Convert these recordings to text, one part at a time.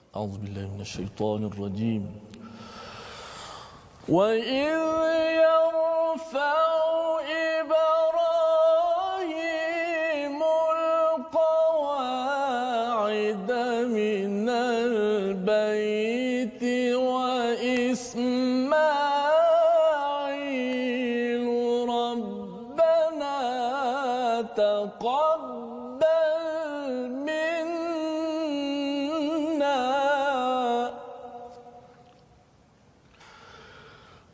A'udzubillahi minasyaitonir rajim. Wa idh yarfa'u Ibrahimul qawa'ida minal baiti wa Ismail rabbana taqabbal minna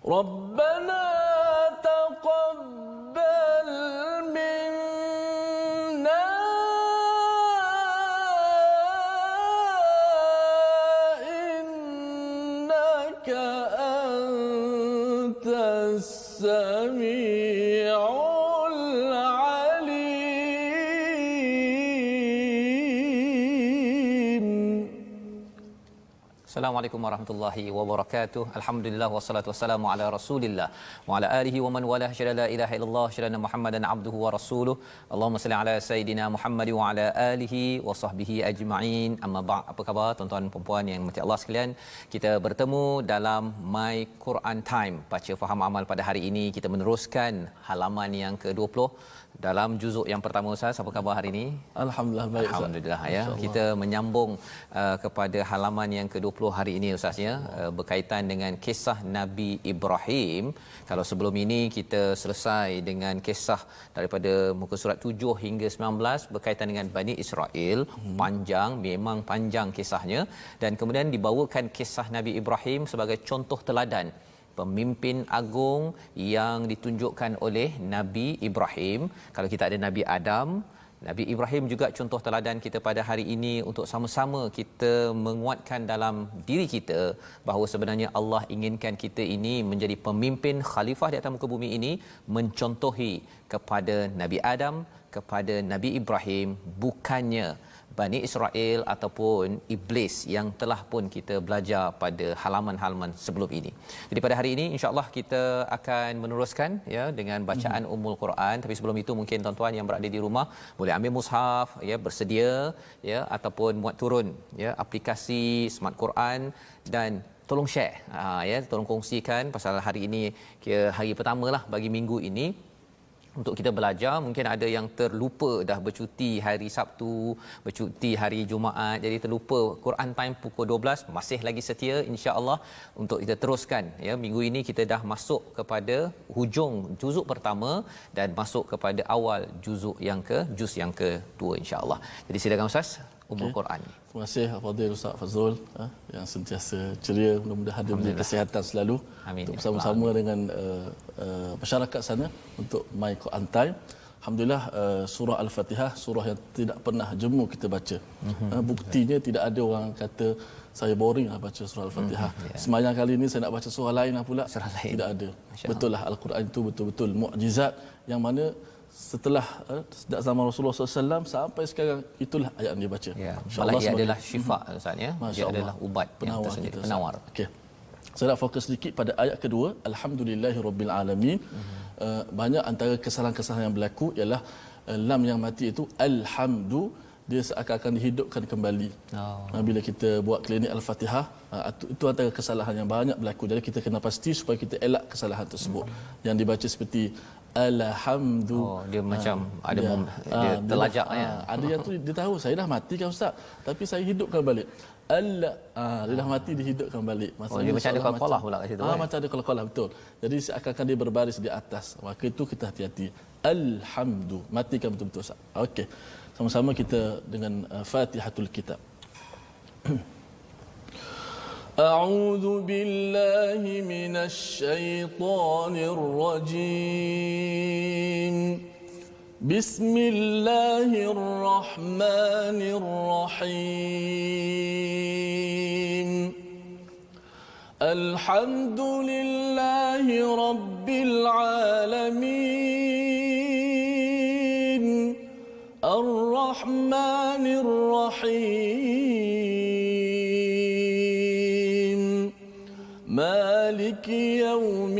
ربنا تقبل منا إنك أنت السميع العليم. Assalamualaikum warahmatullahi wabarakatuh. Alhamdulillah wassalatu wassalamu ala Rasulillah wa ala alihi wa man wala syada la ilaha illallah syada Muhammadan abduhu wa rasuluh. Allahumma salli ala sayidina Muhammad wa ala alihi wa sahbihi ajma'in. Amma ba'd. Apa khabar tuan-tuan dan puan-puan yang dirahmati Allah sekalian? Kita bertemu dalam My Quran Time. Baca faham amal pada hari ini kita meneruskan halaman yang ke-20 dalam juzuk yang pertama. Ustaz, apa khabar hari ini? Alhamdulillah baik. Alhamdulillah ya. Kita menyambung kepada halaman yang ke-20 hari ini Ustaz ya, berkaitan dengan kisah Nabi Ibrahim. Kalau sebelum ini kita selesai dengan kisah daripada muka surat 7 hingga 19 berkaitan dengan Bani Israel. Panjang, memang panjang kisahnya, dan kemudian dibawakan kisah Nabi Ibrahim sebagai contoh teladan pemimpin agung yang ditunjukkan oleh Nabi Ibrahim. Kalau kita ada Nabi Adam, Nabi Ibrahim juga contoh teladan kita pada hari ini untuk sama-sama kita menguatkan dalam diri kita bahawa sebenarnya Allah inginkan kita ini menjadi pemimpin khalifah di atas muka bumi ini, mencontohi kepada Nabi Adam, kepada Nabi Ibrahim, bukannya Bani Israel ataupun Iblis yang telah pun kita belajar pada halaman-halaman sebelum ini. Jadi pada hari ini insya-Allah kita akan meneruskan ya dengan bacaan Ummul Quran. Tapi sebelum itu mungkin tuan-tuan yang berada di rumah boleh ambil mushaf ya, bersedia ya, ataupun muat turun ya aplikasi Smart Quran dan tolong share ya, tolong kongsikan pasal hari ini kira hari pertamalah bagi minggu ini untuk kita belajar. Mungkin ada yang terlupa dah bercuti hari Sabtu, bercuti hari Jumaat, jadi terlupa Quran Time pukul 12. Masih lagi setia insya-Allah untuk kita teruskan ya. Minggu ini kita dah masuk kepada hujung juzuk pertama dan masuk kepada awal juz yang ke-2 insya-Allah. Jadi silakan Ustaz, Ummul Quran. Terima kasih Fadil Ustaz Fazrul yang sentiasa ceria, mudah-mudahan dia beri kesihatan selalu. Amin. Untuk bersama-sama dengan masyarakat sana untuk My Quran Time. Alhamdulillah, surah Al-Fatihah surah yang tidak pernah jemu kita baca. Buktinya tidak ada orang kata saya boring baca surah Al-Fatihah. Semayang kali ini saya nak baca surah lain pula. Surah lain. Tidak ada. Betul lah, Al-Quran itu betul-betul mukjizat yang mana setelah sejak zaman Rasulullah SAW sampai sekarang itulah ayat yang dia baca. Ya, malah ia adalah syifa Ustaz ya. Dia adalah ubat yang penawar tersendiri, kita, penawar. Okey. Saya nak fokus sedikit pada ayat kedua, Alhamdulillahirabbil alamin. Banyak antara kesalahan-kesalahan yang berlaku ialah lam yang mati itu alhamdu, dia seakan-akan dihidupkan kembali. Bila kita buat klinik Al-Fatihah, itu antara kesalahan yang banyak berlaku. Jadi kita kena pasti supaya kita elak kesalahan tersebut. Yang dibaca seperti alhamdu. Dia macam ada dia terlajak ya. Ada yang tu dia tahu saya dah mati kan Ustaz, tapi saya hidupkan balik. Dia dah mati dihidupkan balik. Dia macam ada qalqalah pula kat situ. Macam ada qalqalah, betul. Jadi seakan-akan dia berbaris di atas. Maka itu kita hati-hati. Alhamdu, matikan betul-betul Ustaz. Okey. Sama-sama kita dengan Fatihatul Kitab. أعوذ بالله من الشيطان الرجيم بسم الله الرحمن الرحيم الحمد لله رب العالمين الرحمن الرحيم مالك يوم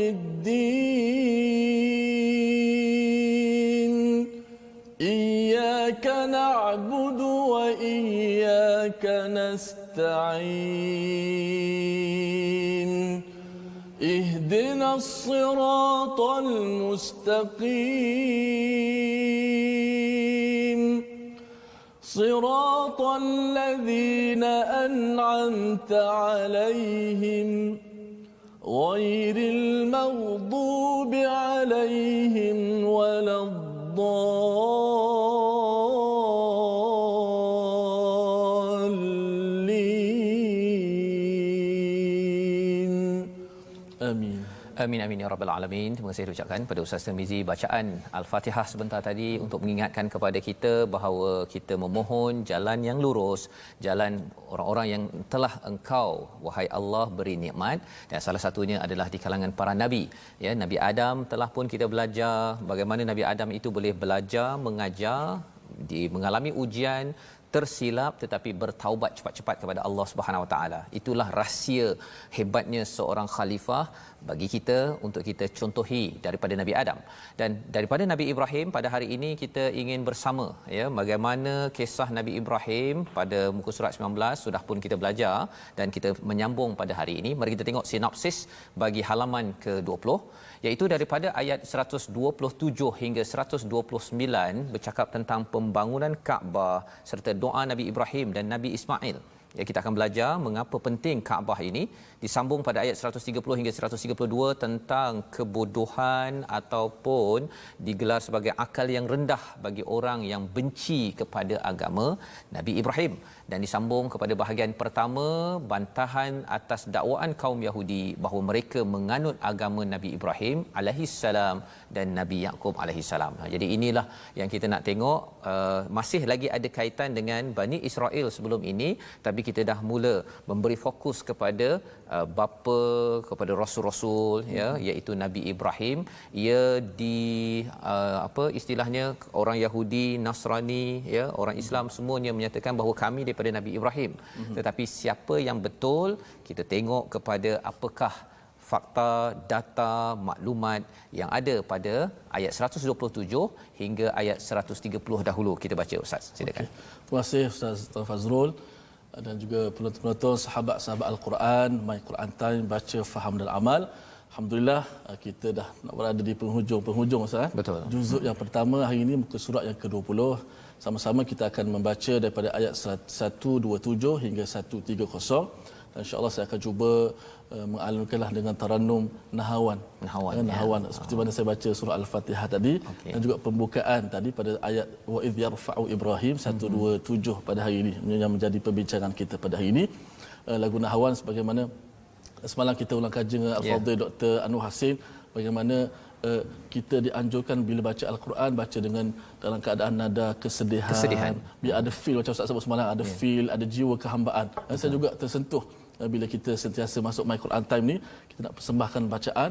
الدين إياك نعبد نعبد وإياك نستعين اهدنا الصراط المستقيم صراط الذين أنعمت عليهم غير المغضوب عليهم ولا الضالين آمين. Amin amin ya rabbal alamin. Terima kasih ucapkan pada Ustaz Tirmizi bacaan Al-Fatihah sebentar tadi untuk mengingatkan kepada kita bahawa kita memohon jalan yang lurus, jalan orang-orang yang telah Engkau wahai Allah beri nikmat, dan salah satunya adalah di kalangan para nabi. Ya, Nabi Adam telah pun kita belajar bagaimana Nabi Adam itu boleh belajar, mengajar, mengalami ujian, tersilap tetapi bertaubat cepat-cepat kepada Allah Subhanahu Wa Taala. Itulah rahsia hebatnya seorang khalifah bagi kita untuk kita contohi daripada Nabi Adam. Dan daripada Nabi Ibrahim pada hari ini kita ingin bersama ya bagaimana kisah Nabi Ibrahim pada muka surat 19 sudah pun kita belajar dan kita menyambung pada hari ini. Mari kita tengok sinopsis bagi halaman ke-20 iaitu daripada ayat 127 hingga 129 bercakap tentang pembangunan Kaabah serta doa Nabi Ibrahim dan Nabi Ismail. Ya, kita akan belajar mengapa penting Kaabah ini, disambung pada ayat 130 hingga 132 tentang kebodohan ataupun digelar sebagai akal yang rendah bagi orang yang benci kepada agama Nabi Ibrahim, dan disambung kepada bahagian pertama bantahan atas dakwaan kaum Yahudi bahawa mereka menganut agama Nabi Ibrahim alaihissalam dan Nabi Yaqub alaihissalam. Jadi inilah yang kita nak tengok, masih lagi ada kaitan dengan Bani Israel sebelum ini, tapi kita dah mula memberi fokus kepada bapa kepada rasul-rasul ya, iaitu Nabi Ibrahim. Ia di apa istilahnya, orang Yahudi, Nasrani ya, orang Islam semuanya menyatakan bahawa kami daripada Nabi Ibrahim. Tetapi siapa yang betul, kita tengok kepada apakah fakta, data, maklumat yang ada pada ayat 127 hingga ayat 130 dahulu. Kita baca Ustaz, silakan. Okay. Terima kasih Ustaz Fazrul dan juga penonton-penonton sahabat-sahabat Al-Quran, My Quran Time, baca, faham dan amal. Alhamdulillah kita dah nak berada di penghujung Ustaz. Betul. Juzuk yang pertama hari ini muka surat yang ke-20. Sama-sama kita akan membaca daripada ayat 127 hingga 130. Dan insya-Allah saya akan cuba mengalunkanlah dengan taranum nahawan seperti mana saya baca surah Al-Fatihah tadi, dan juga pembukaan tadi pada ayat wa idh yarfa'u Ibrahim 127 pada hari ini yang menjadi perbincangan kita pada hari ini. Lagu nahawan sebagaimana semalam kita ulang kaji dengan Al-Fadhil Dr. Anwar Hassin, bagaimana kita dianjurkan bila baca Al-Quran baca dengan dalam keadaan nada kesedihan. Biar ada feel macam Ustaz sebut semalam, ada feel, ada jiwa kehambaan. Dan saya juga tersentuh bila kita sentiasa masuk My Quran Time ni, kita nak persembahkan bacaan,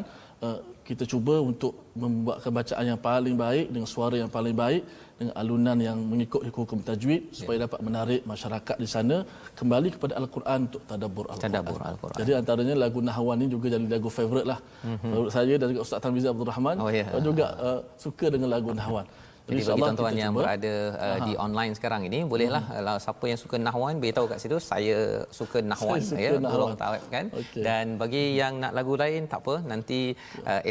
kita cuba untuk membuatkan bacaan yang paling baik dengan suara yang paling baik, dengan alunan yang mengikut hukum tajwid supaya dapat menarik masyarakat di sana kembali kepada Al-Quran untuk tadabbur Al-Quran. Jadi antaranya lagu Nahwan ni juga jadi lagu favourite lah. Favourite saya dan juga Ustaz Tarmizi Abdul Rahman juga suka dengan lagu Nahwan. Jadi bagi tuan-tuan yang berada di online sekarang ini, bolehlah kalau siapa yang suka Nahwan beritahu kat situ saya suka Nahwan, tolong tawarkan. Dan bagi yang nak lagu lain tak apa, nanti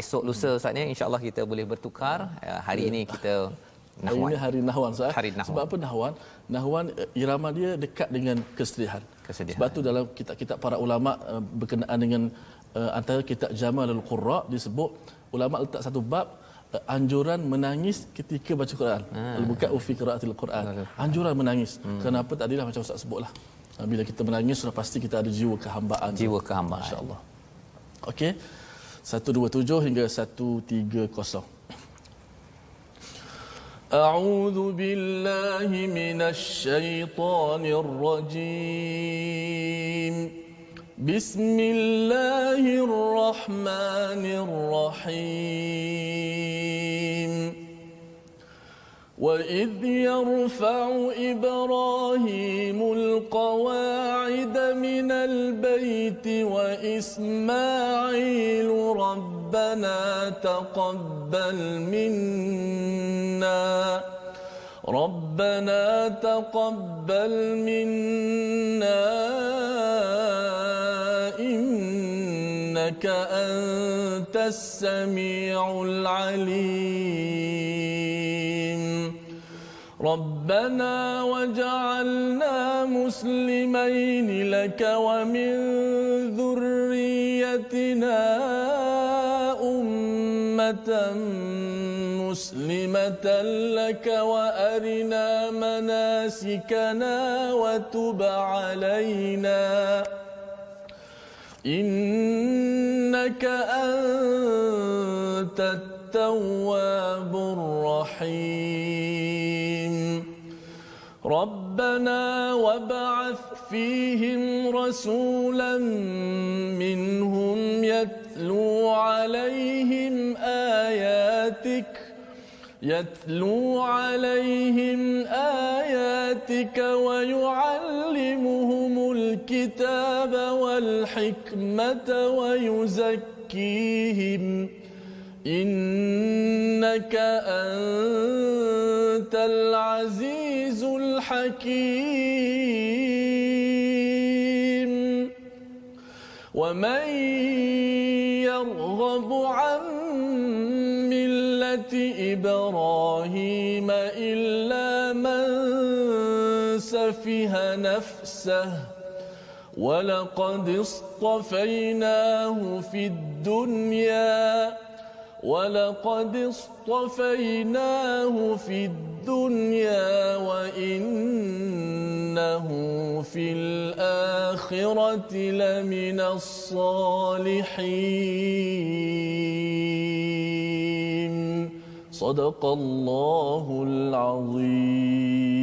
esok lusa Ustaz ni insya-Allah kita boleh bertukar. Hari ini kita Nahwan. Ini hari Nahwan Ustaz. Nahwan. Sebab apa Nahwan? Nahwan irama dia dekat dengan kesedihan. Sebab tu dalam kitab-kitab para ulama berkenaan dengan antara kitab Jamalul Qurra disebut ulama letak satu bab anjuran menangis ketika baca Quran. Al-buka'u fi qira'atil Quran. Anjuran menangis. Kenapa tadilah macam Ustaz sebutlah. Bila kita menangis sudah pasti kita ada jiwa kehambaan. Masya-Allah. Okey. 127 hingga 130. A'udzu billahi minasy syaithanir rajim. Bismillahirrahmanirrahim. وَإِذْ يَرْفَعُ إِبْرَاهِيمُ الْقَوَاعِدَ مِنَ الْبَيْتِ وَإِسْمَاعِيلُ رَبَّنَا تَقَبَّلْ مِنَّا ربنا تقبل منا إنك أنت السميع العليم ربنا وجعلنا مسلمين لك ومن ذريتنا أمة مسلمة لك وأرنا مناسكنا وتب علينا إنك أنت التواب الرحيم ربنا وابعث فيهم رسولا منهم يتلو عليهم آياتك ويعلمهم الكتاب والحكمة ويزكيهم إنك أنت العزيز الحكيم ومن يرغب عن ملة إبراهيم إلا من سفه نفسه ولقد اصطفيناه في الدنيا وإنه في الآخرة لمن الصالحين صدق الله العظيم.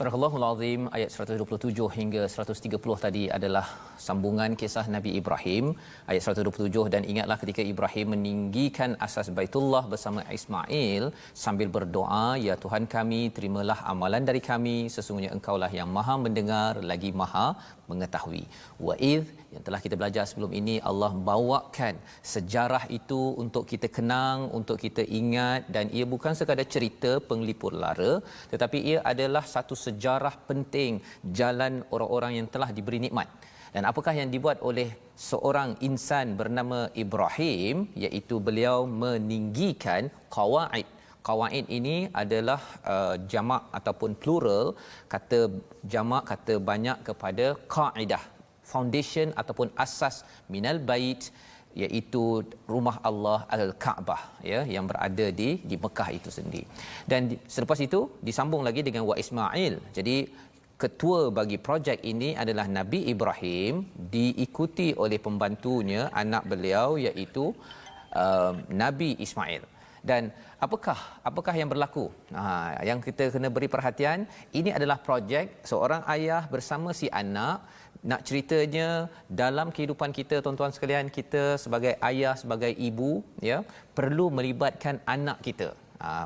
Surah Allahul Azim ayat 127 hingga 130 tadi adalah sambungan kisah Nabi Ibrahim ayat 127. Dan ingatlah ketika Ibrahim meninggikan asas Baitullah bersama Ismail sambil berdoa, ya Tuhan kami, terimalah amalan dari kami, sesungguhnya Engkaulah yang Maha mendengar lagi Maha mengetahui. Wa'idh, yang telah kita belajar sebelum ini, Allah bawakan sejarah itu untuk kita kenang, untuk kita ingat, dan ia bukan sekadar cerita penglipur lara, tetapi ia adalah satu sejarah penting jalan orang-orang yang telah diberi nikmat. Dan apakah yang dibuat oleh seorang insan bernama Ibrahim, iaitu beliau meninggikan qawaid. Qawaid ini adalah jamak ataupun plural, kata jamak, kata banyak kepada qaidah, foundation ataupun asas minal bait, iaitu rumah Allah Al-Kaabah, ya, yang berada di Mekah itu sendiri. Dan selepas itu disambung lagi dengan wa Ismail. Jadi ketua bagi projek ini adalah Nabi Ibrahim, diikuti oleh pembantunya, anak beliau, iaitu Nabi Ismail. Dan apakah yang berlaku? Yang kita kena beri perhatian, ini adalah projek seorang ayah bersama si anak. Nak ceritanya dalam kehidupan kita, tuan-tuan sekalian, kita sebagai ayah, sebagai ibu, ya, perlu melibatkan anak kita.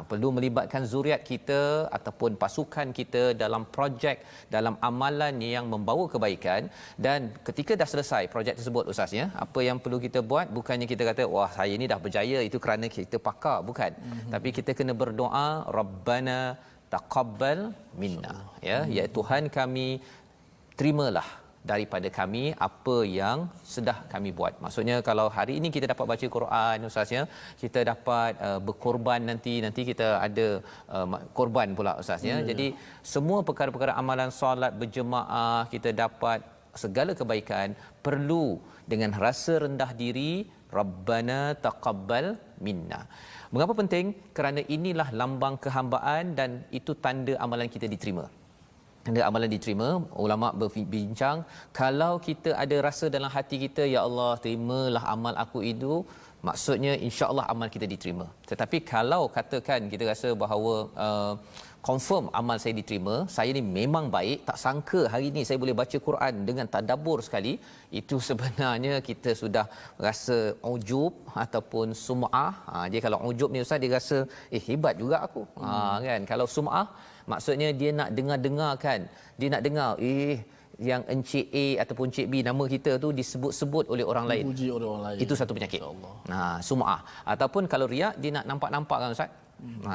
Perlu melibatkan zuriat kita ataupun pasukan kita dalam projek, dalam amalan yang membawa kebaikan. Dan ketika dah selesai projek tersebut, Ustaz, ya, apa yang perlu kita buat, bukannya kita kata wah saya ni dah berjaya itu kerana kita pakar, bukan. Tapi kita kena berdoa, Rabbana taqabbal minna, ya, ya Tuhan kami, terimalah daripada kami apa yang sudah kami buat. Maksudnya kalau hari ini kita dapat baca Quran, Ustaz, ya, kita dapat berkorban, nanti kita ada korban pula, Ustaz, ya. Jadi semua perkara-perkara amalan solat berjemaah, kita dapat segala kebaikan, perlu dengan rasa rendah diri, Rabbana taqabbal minna. Mengapa penting? Kerana inilah lambang kehambaan dan itu tanda amalan kita diterima. Tanda amalan diterima. Ulama berbincang, kalau kita ada rasa dalam hati kita, ya Allah, terimalah amal aku itu, maksudnya insya-Allah amal kita diterima. Tetapi kalau katakan kita rasa bahawa confirm amal saya diterima, saya ni memang baik, tak sangka hari ni saya boleh baca Quran dengan tadabbur sekali, itu sebenarnya kita sudah rasa ujub ataupun sum'ah. Dia kalau ujub ni, Ustaz, dia rasa hebat juga aku. Kan, kalau sum'ah maksudnya dia nak dengar kan, dia nak dengar yang Encik A ataupun Encik B, nama kita tu disebut-sebut oleh orang lain. Dipuji oleh orang lain. Itu satu penyakit. Sum'ah. Ataupun kalau riak, dia nak nampak-nampak kan, Ustaz.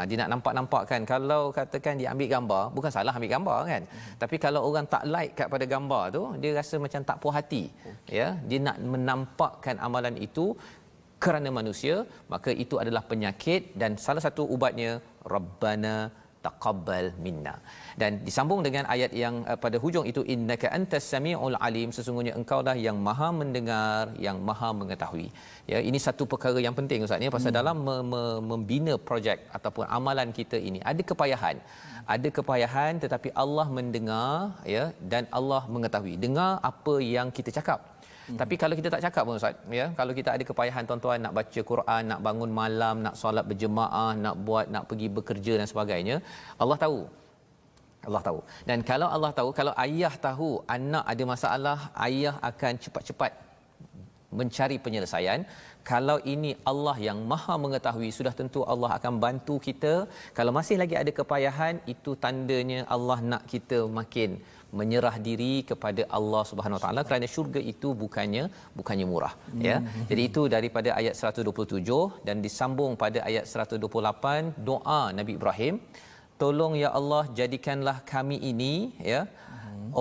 Dia nak nampak-nampakkan. Kalau katakan dia ambil gambar, bukan salah ambil gambar kan. Tapi kalau orang tak like kat pada gambar tu, dia rasa macam tak puas hati. Ya, dia nak menampakkan amalan itu kerana manusia, maka itu adalah penyakit dan salah satu ubatnya Rabbana taqabbal minna. Dan disambung dengan ayat yang pada hujung itu, innaka antas samiul alim, sesungguhnya engkaulah yang maha mendengar, yang maha mengetahui. Ya, ini satu perkara yang penting Ustaz ni, pasal dalam membina projek ataupun amalan kita ini ada kepayahan. Ada kepayahan, tetapi Allah mendengar, ya, dan Allah mengetahui. Dengar apa yang kita cakap. Tapi kalau kita tak cakap pun Ustaz, ya, kalau kita ada kepayahan tuan-tuan nak baca Quran, nak bangun malam, nak solat berjemaah, nak pergi bekerja dan sebagainya, Allah tahu. Allah tahu. Dan kalau Allah tahu, kalau ayah tahu anak ada masalah, ayah akan cepat-cepat mencari penyelesaian. Kalau ini Allah yang maha mengetahui, sudah tentu Allah akan bantu kita. Kalau masih lagi ada kepayahan, itu tandanya Allah nak kita makin menyerah diri kepada Allah Subhanahu Wa Taala, kerana syurga itu bukannya murah, ya. Jadi itu daripada ayat 127 dan disambung pada ayat 128, doa Nabi Ibrahim, tolong ya Allah jadikanlah kami ini, ya,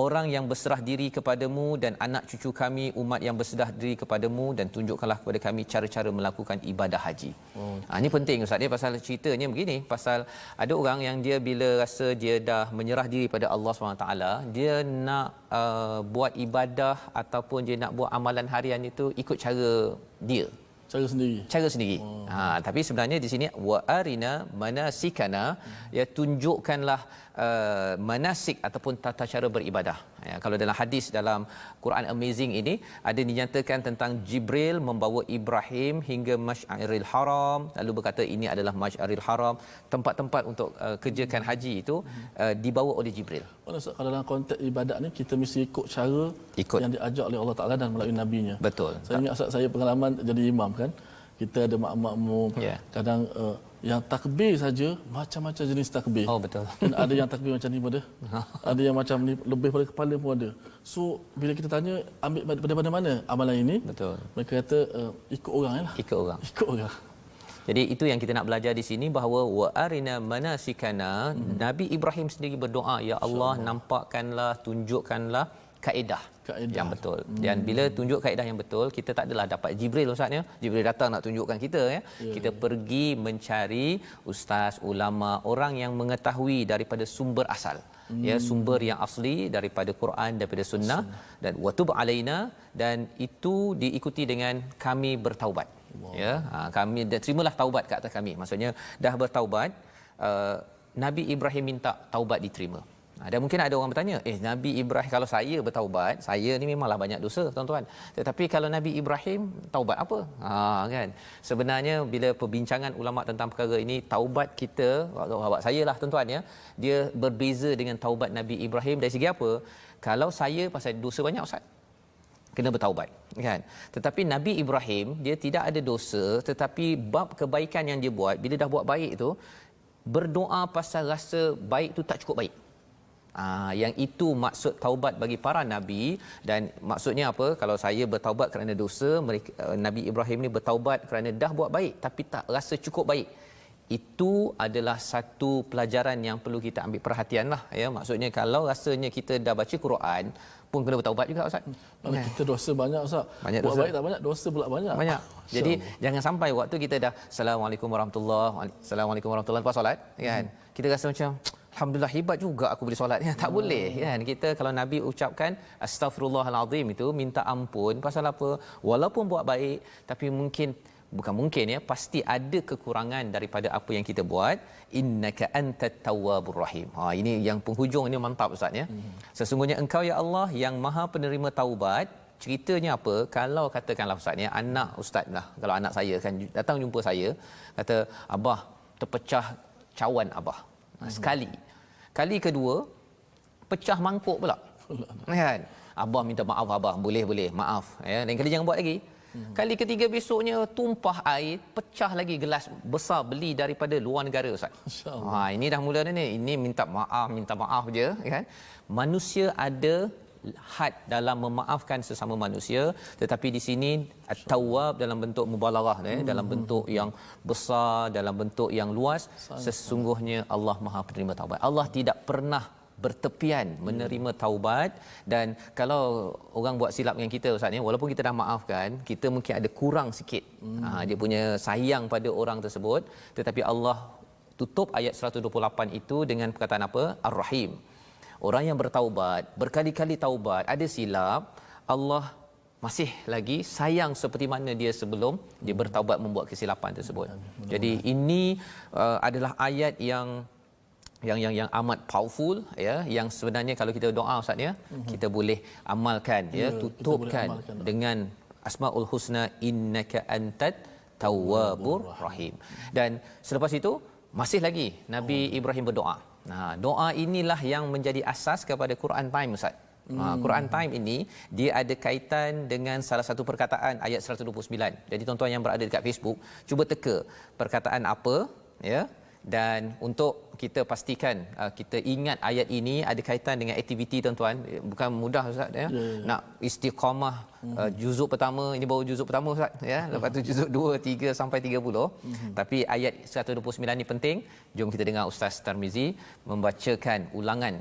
orang yang berserah diri kepadamu dan anak cucu kami umat yang berserah diri kepadamu, dan tunjukkanlah kepada kami cara-cara melakukan ibadah haji. Ini penting Ustaz, dia pasal ceritanya begini, pasal ada orang yang dia bila rasa dia dah menyerah diri pada Allah SWT, dia nak buat ibadah ataupun dia nak buat amalan harian itu ikut cara dia, cara sendiri. Tapi sebenarnya di sini wa arina manasikana, ya, tunjukkanlah manasik ataupun tata cara beribadah. Ya, kalau dalam hadis dalam Quran Amazing ini ada dinyatakan tentang Jibril membawa Ibrahim hingga Masy'aril Haram, lalu berkata ini adalah Masy'aril Haram, tempat-tempat untuk kerjakan haji itu dibawa oleh Jibril. Kalau dalam konteks ibadat ni kita mesti ikut cara yang diajak oleh Allah Taala dan melalui nabinya. Betul. Saya ingat Ustaz, saya pengalaman jadi imam kan. Kita ada makmum, kadang yang takbir saja macam-macam jenis takbir. Oh betul. Dan ada yang takbir macam ni pun ada. Ada yang macam ni lebih pada kepala pun ada. So bila kita tanya ambil daripada mana amalan ini? Betul. Mereka kata ikut orang lah. Ikut orang. Jadi itu yang kita nak belajar di sini, bahawa wa arina manasikana, Nabi Ibrahim sendiri berdoa, ya Allah nampakkanlah, tunjukkanlah kaedah yang betul. Dan bila tunjuk kaedah yang betul, kita tak adalah dapat Jibril Ustaz ya. Jibril datang nak tunjukkan kita ya. Kita pergi mencari ustaz, ulama, orang yang mengetahui daripada sumber asal. Ya, sumber yang asli daripada Quran, daripada sunnah, dan watub alaina, dan itu diikuti dengan kami bertaubat. Ya, kami terimalah taubat ke atas kami. Maksudnya dah bertaubat, Nabi Ibrahim minta taubat diterima. Dan mungkin ada orang bertanya, Nabi Ibrahim, kalau saya bertaubat, saya ni memanglah banyak dosa tuan-tuan. Tetapi kalau Nabi Ibrahim taubat apa? Kan. Sebenarnya bila perbincangan ulama tentang perkara ini, taubat kita, taubat saya lah tuan-tuan ya, dia berbeza dengan taubat Nabi Ibrahim dari segi apa? Kalau saya pasal dosa banyak Ustaz, kena bertaubat kan. Tetapi Nabi Ibrahim dia tidak ada dosa, tetapi bab kebaikan yang dia buat, bila dah buat baik tu, berdoa pasal rasa baik tu tak cukup baik. Yang itu maksud taubat bagi para nabi. Dan maksudnya apa? Kalau saya bertaubat kerana dosa, Nabi Ibrahim ni bertaubat kerana dah buat baik tapi tak rasa cukup baik. Itu adalah satu pelajaran yang perlu kita ambil perhatian lah ya. Maksudnya kalau rasanya kita dah baca Quran pun kena bertaubat juga Ustaz. Kita dosa banyak Ustaz. Banyak buat dosa. baik tak banyak, dosa pula banyak. Jadi jangan sampai waktu kita dah Assalamualaikum warahmatullahi lepas solat kan. Kita rasa macam alhamdulillah hebat juga aku boleh solat ya. Tak boleh kan. Kita kalau Nabi ucapkan astaghfirullahalazim itu minta ampun pasal apa? Walaupun buat baik tapi bukan mungkin ya, pasti ada kekurangan daripada apa yang kita buat. Innaka antat tawwabur rahim. Ini yang penghujung ini mantap Ustaz ya. Sesungguhnya engkau ya Allah yang Maha penerima taubat. Ceritanya apa? Kalau katakanlah Ustaz ya, anak Ustaz lah, kalau anak saya kan datang jumpa saya, kata abah terpecah cawan abah. Sekali. Kali kedua pecah mangkuk pula. Kan? Abah minta maaf abah, boleh maaf ya. Dan kali jangan buat lagi. Kali ketiga besoknya tumpah air, pecah lagi gelas besar beli daripada luar negara Ustaz. Ini dah mula ni. Ini minta maaf je kan. Manusia ada had dalam memaafkan sesama manusia, tetapi di sini at-tawwab dalam bentuk mubalaghah, dalam bentuk yang besar, dalam bentuk yang luas. Sesungguhnya Allah Maha penerima taubat. Allah tidak pernah bertepian menerima taubat. Dan kalau orang buat silap dengan kita Ustaz ni, walaupun kita dah maafkan, kita mungkin ada kurang sikit dia punya sayang pada orang tersebut, tetapi Allah tutup ayat 128 itu dengan perkataan apa? Ar-Rahim. Orang yang bertaubat, berkali-kali taubat, ada silap, Allah masih lagi sayang seperti mana dia sebelum dia bertaubat membuat kesilapan tersebut. Jadi ini adalah ayat yang amat powerful, ya, yang sebenarnya kalau kita doa Ustaz ya, kita boleh amalkan, ya, tutupkan dengan Asmaul Husna, innaka antat tawwabur rahim. Dan selepas itu masih lagi Nabi Ibrahim berdoa. Nah, doa inilah yang menjadi asas kepada Quran Time Ustaz. Quran Time ini dia ada kaitan dengan salah satu perkataan ayat 129. Jadi tuan-tuan yang berada dekat Facebook, cuba teka perkataan apa, ya. Dan untuk kita pastikan kita ingat ayat ini ada kaitan dengan aktiviti tuan-tuan. Bukan mudah Ustaz ya. Nak istiqamah juzuk pertama, ini baru juzuk pertama Ustaz ya. Lepas tu juzuk 2, 3 sampai 30. Tapi ayat 129 ni penting. Jom kita dengar Ustaz Tarmizi membacakan ulangan.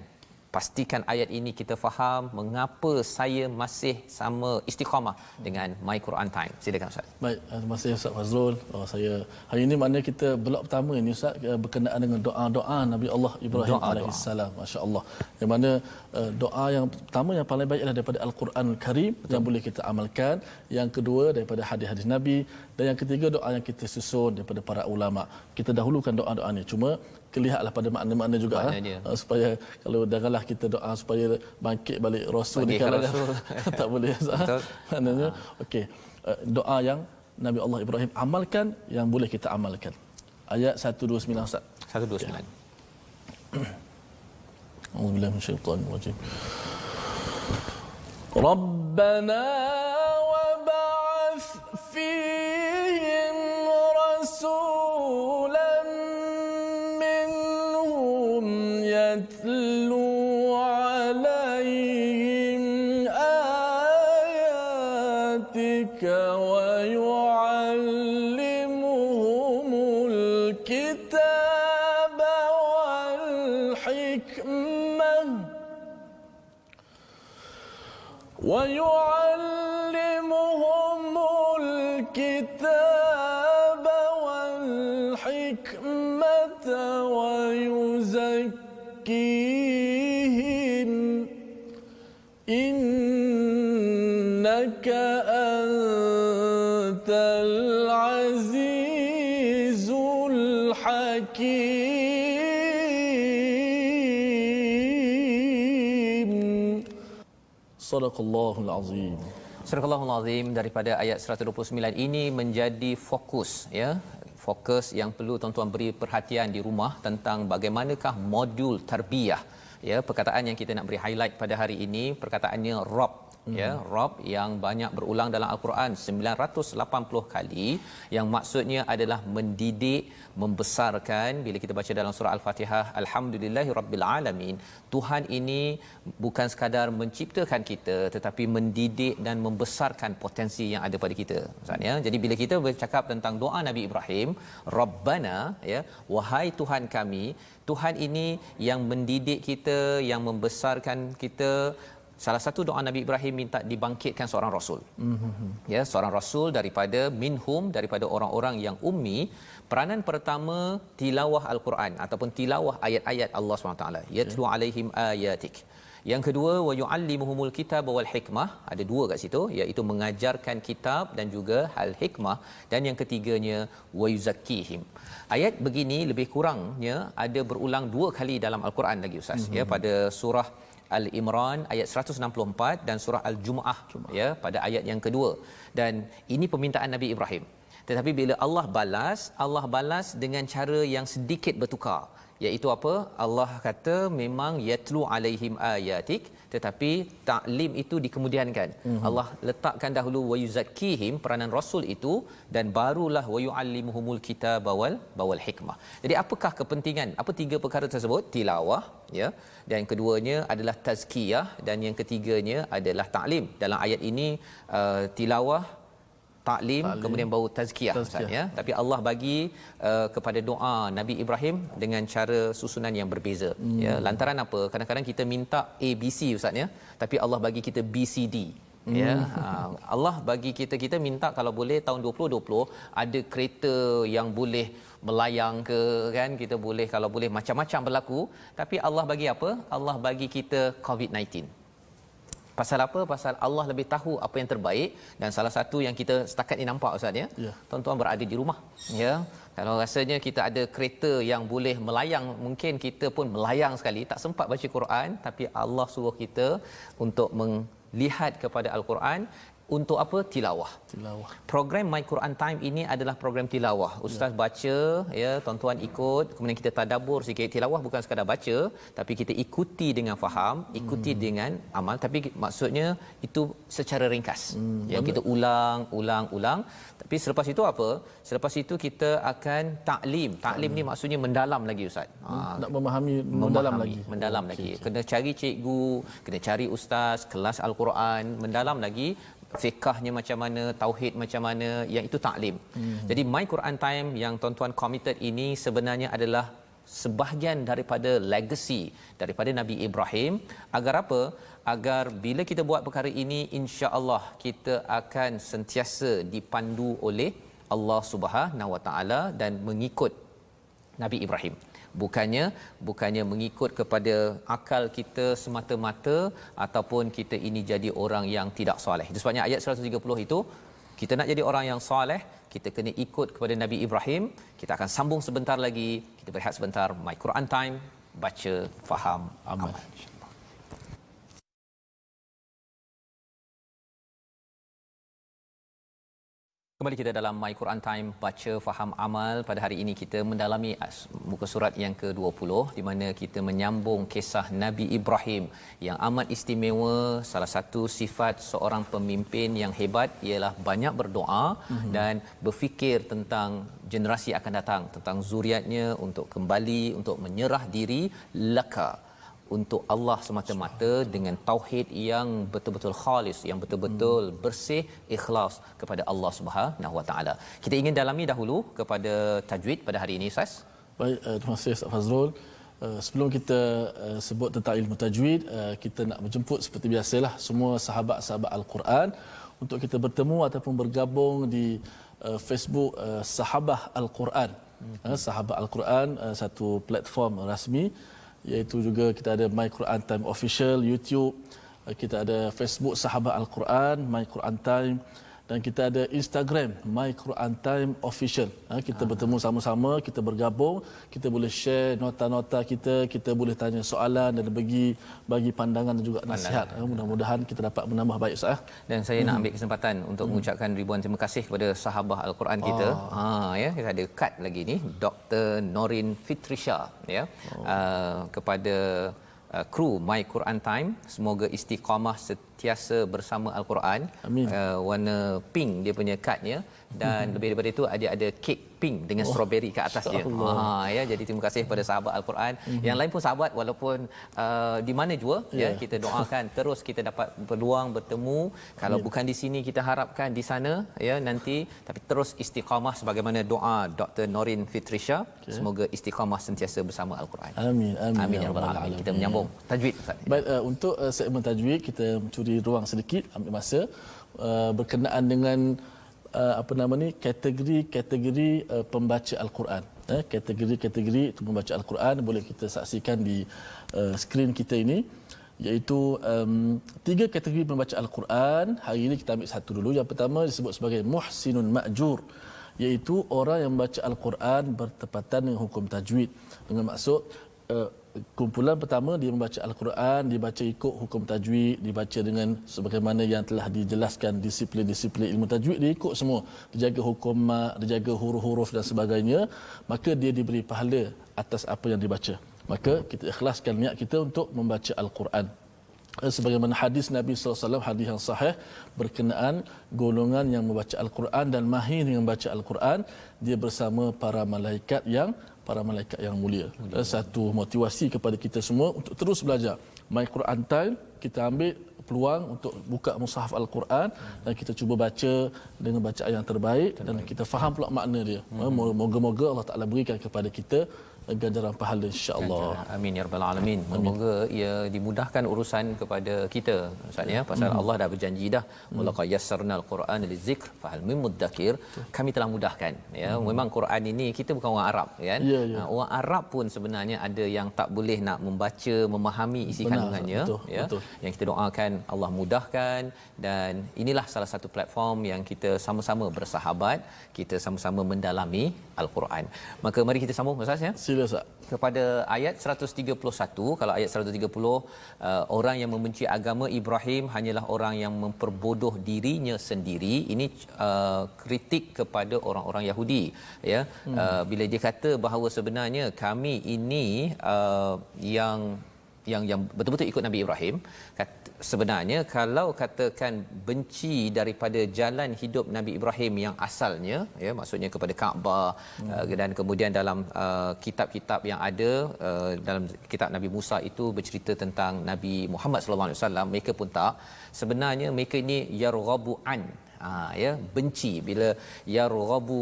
Pastikan ayat ini kita faham mengapa saya masih sama istiqamah dengan My Quran Time. Silakan Ustaz. Baik, terima kasih Ustaz Fazrul. Saya hari ini maknanya kita blok pertama ini Ustaz berkenaan dengan doa-doa Nabi Allah Ibrahim alaihissalam. Masya-Allah. Yang mana doa yang pertama yang paling baik adalah daripada Al-Quranul Karim. Betul. Yang boleh kita amalkan. Yang kedua daripada hadis-hadis Nabi, dan yang ketiga doa yang kita susun daripada para ulama. Kita dahulukan doa-doa ni. Cuma kelihatlah pada makna-makna juga supaya kalau janganlah kita doa supaya bangkit balik Rasul di kalangan tak boleh. Maknanya okey, doa yang Nabi Allah Ibrahim amalkan, yang boleh kita amalkan. Ayat 129 Ustaz. 129. A'udzubillahi minasyaitanir rajim. Rabbana wa ba'ath fihim rasulan minhum yatlu alayhim ayatika wa yu'allimuhumul kitaba wal hikmah ويعلمهم الكتاب والحكمة ويزكيهم إنك أنت العزيز الحكيم. Sadaqallahul Azim. Sadaqallahul Azim. Daripada ayat 129 ini menjadi fokus, ya. Fokus yang perlu tuan-tuan beri perhatian di rumah tentang bagaimanakah modul tarbiyah. Ya, perkataan yang kita nak beri highlight pada hari ini perkataannya Rabb, ya, Rabb yang banyak berulang dalam Al-Quran 980 kali, yang maksudnya adalah mendidik, membesarkan. Bila kita baca dalam surah Al-Fatihah, alhamdulillahirabbil alamin, Tuhan ini bukan sekadar menciptakan kita tetapi mendidik dan membesarkan potensi yang ada pada kita. Maksudnya, jadi bila kita bercakap tentang doa Nabi Ibrahim, Rabbana, ya, wahai Tuhan kami, Tuhan ini yang mendidik kita, yang membesarkan kita. Salah satu doa Nabi Ibrahim minta dibangkitkan seorang rasul. Ya, seorang rasul daripada minhum, daripada orang-orang yang ummi. Peranan pertama tilawah Al-Quran ataupun tilawah ayat-ayat Allah SWT. Yatlu alaihim ayatik. Yang kedua, wa yu'allimuhumul kitab wal hikmah. Ada dua kat situ, iaitu mengajarkan kitab dan juga al-hikmah. Dan yang ketiganya, wa yuzakkihim. Ayat begini lebih kurangnya ada berulang dua kali dalam Al-Quran lagi Ustaz. Ya, pada surah Al-Imran ayat 164 dan surah Al-Jumu'ah, ya, pada ayat yang kedua. Dan ini permintaan Nabi Ibrahim. Tetapi bila Allah balas dengan cara yang sedikit bertukar. iaitu apa? Allah kata memang yatlu alaihim ayatik, tetapi taklim itu dikemudiankan. Allah letakkan dahulu wa yuzakkihim, peranan rasul itu, dan barulah wa yuallimuhumul kitaba wal hikmah. Jadi apakah kepentingan? Apa tiga perkara tersebut? Tilawah, ya. Dan keduanya adalah tazkiyah, dan yang ketiganya adalah taklim. Dalam ayat ini tilawah, taklim, kemudian baru tazkiyah, Ustaz, ya. Tapi Allah bagi kepada doa Nabi Ibrahim dengan cara susunan yang berbeza, ya. Lantaran apa? Kadang-kadang kita minta ABC, Ustaz, ya, tapi Allah bagi kita BCD, ya. Allah bagi kita minta kalau boleh tahun 2020 ada kereta yang boleh melayang ke, kan, kita boleh kalau boleh macam-macam berlaku. Tapi Allah bagi apa? Allah bagi kita COVID-19. Pasal apa? Pasal Allah lebih tahu apa yang terbaik, dan salah satu yang kita setakat ni nampak, Ustaz, ya. Tuan-tuan berada di rumah, ya. Kalau rasanya kita ada kereta yang boleh melayang, mungkin kita pun melayang sekali, tak sempat baca Quran, tapi Allah suruh kita untuk melihat kepada Al-Quran. Untuk apa? Tilawah. Program My Quran Time ini adalah program tilawah. Ustaz baca, ya, tuan-tuan ikut, kemudian kita tadabbur sikit. Tilawah bukan sekadar baca, tapi kita ikuti dengan faham, ikuti dengan amal. Tapi maksudnya itu secara ringkas. Ya, kita ulang. Tapi selepas itu apa? Selepas itu kita akan taklim. Taklim ni maksudnya mendalam lagi, Ustaz. Nak memahami mendalam lagi. Kena cari cikgu, kena cari ustaz, kelas Al-Quran, mendalam lagi. Fiqahnya macam mana, tauhid macam mana, yang itu taklim. Jadi My Quran Time yang tuan-tuan committed ini sebenarnya adalah sebahagian daripada legacy daripada Nabi Ibrahim. Agar apa? Agar bila kita buat perkara ini, insya-Allah kita akan sentiasa dipandu oleh Allah Subhanahu Wa Taala dan mengikut Nabi Ibrahim. Bukannya mengikut kepada akal kita semata-mata, ataupun kita ini jadi orang yang tidak soleh. Itu sebabnya ayat 130 itu, kita nak jadi orang yang soleh, kita kena ikut kepada Nabi Ibrahim. Kita akan sambung sebentar lagi. Kita berehat sebentar. My Quran Time, baca, faham, amal. Kembali kita dalam My Quran Time, baca, faham, amal. Pada hari ini kita mendalami muka surat yang ke-20, di mana kita menyambung kisah Nabi Ibrahim yang amat istimewa. Salah satu sifat seorang pemimpin yang hebat ialah banyak berdoa dan berfikir tentang generasi akan datang, tentang zuriatnya, untuk kembali, untuk menyerah diri laka untuk Allah semata-mata dengan tauhid yang betul-betul khalis, yang betul-betul bersih, ikhlas kepada Allah Subhanahu Wa Taala. Kita ingin dalami dahulu kepada tajwid pada hari ini, Ustaz. Baik, terima kasih Ustaz Fazrul. Sebelum kita sebut tentang ilmu tajwid, kita nak menjemput seperti biasalah semua sahabat-sahabat Al-Quran untuk kita bertemu ataupun bergabung di Facebook Sahabah Al-Quran. Sahabah Al-Quran, satu platform rasmi, iaitu juga kita ada My Quran Time Official YouTube, kita ada Facebook Sahabat Al-Quran My Quran Time, dan kita ada Instagram My Quran Time Official. Kita bertemu sama-sama, kita bergabung, kita boleh share nota-nota kita boleh tanya soalan dan bagi pandangan dan juga nasihat. Mudah-mudahan kita dapat menambah baik, Ustaz. Dan saya nak ambil kesempatan untuk mengucapkan ribuan terima kasih kepada sahabah Al-Quran kita. Ya, kita ada kad lagi ni, Dr. Norin Fitrisha, ya. Kepada kru My Quran Time, semoga istiqamah sentiasa bersama Al-Quran. Warna pink dia punya kadnya, dan lebih daripada itu ada kek pink dengan strawberry kat atas dia. Ya, jadi terima kasih kepada sahabat Al-Quran. Yang lain pun sahabat, walaupun di mana jua, ya, kita doakan terus kita dapat peluang bertemu. Kalau bukan di sini, kita harapkan di sana, ya, nanti. Tapi terus istiqamah sebagaimana doa Dr. Norin Fitrisha. Semoga istiqamah sentiasa bersama Al-Quran. Amin ya rabbal alamin. Kita menyambung tajwid, Ustaz. Baik, untuk segmen tajwid kita mencuri ruang sedikit, ambil masa berkenaan dengan kategori pembaca Al-Quran. Kategori pembaca Al-Quran boleh kita saksikan di skrin kita ini, iaitu 3 kategori pembaca Al-Quran. Hari ini kita ambil satu dulu. Yang pertama disebut sebagai muhsinun ma'jur, iaitu orang yang membaca Al-Quran bertepatan dengan hukum tajwid. Dengan maksud kumpulan pertama, dia membaca Al-Quran, dibaca ikut hukum tajwid, dibaca dengan sebagaimana yang telah dijelaskan disiplin-disiplin ilmu tajwid, dia ikut semua, dijaga hukum mak, dijaga huruf-huruf dan sebagainya, maka dia diberi pahala atas apa yang dibaca. Maka kita ikhlaskan niat kita untuk membaca Al-Quran. Sebagaimana hadis Nabi SAW, hadis yang sahih berkenaan golongan yang membaca Al-Quran dan mahir yang membaca Al-Quran, dia bersama para malaikat yang mulia. Satu motivasi kepada kita semua untuk terus belajar. My Quran Time, kita ambil peluang untuk buka mushaf Al-Quran dan kita cuba baca dengan bacaan yang terbaik dan kita faham pula makna dia. Moga-moga Allah Taala berikan kepada kita ganjaran pahala insya-Allah. Amin ya rabbal alamin. Semoga ia dimudahkan urusan kepada kita Ustaz ya, pasal Allah dah berjanji dah, walaqad yassarnal Quran lizikr fahal min muddakir. Kami telah mudahkan ya. Memang Quran ini kita bukan orang Arab kan. Orang Arab pun sebenarnya ada yang tak boleh nak membaca, memahami isi kandungannya ya. Betul. Yang kita doakan Allah mudahkan, dan inilah salah satu platform yang kita sama-sama bersahabat, kita sama-sama mendalami Al-Quran. Maka mari kita sambung Ustaz ya. Sila Ustaz. Kepada ayat 131, kalau ayat 130, orang yang membenci agama Ibrahim hanyalah orang yang memperbodoh dirinya sendiri. Ini kritik kepada orang-orang Yahudi ya. Bila dia kata bahawa sebenarnya kami ini yang betul-betul ikut Nabi Ibrahim, sebenarnya kalau katakan benci daripada jalan hidup Nabi Ibrahim yang asalnya ya, maksudnya kepada Kaabah, dan kemudian dalam kitab-kitab yang ada, dalam kitab Nabi Musa itu bercerita tentang Nabi Muhammad sallallahu alaihi wasallam, mereka pun tak, sebenarnya mereka ini yarghabu an, ya, benci. Bila yarghabu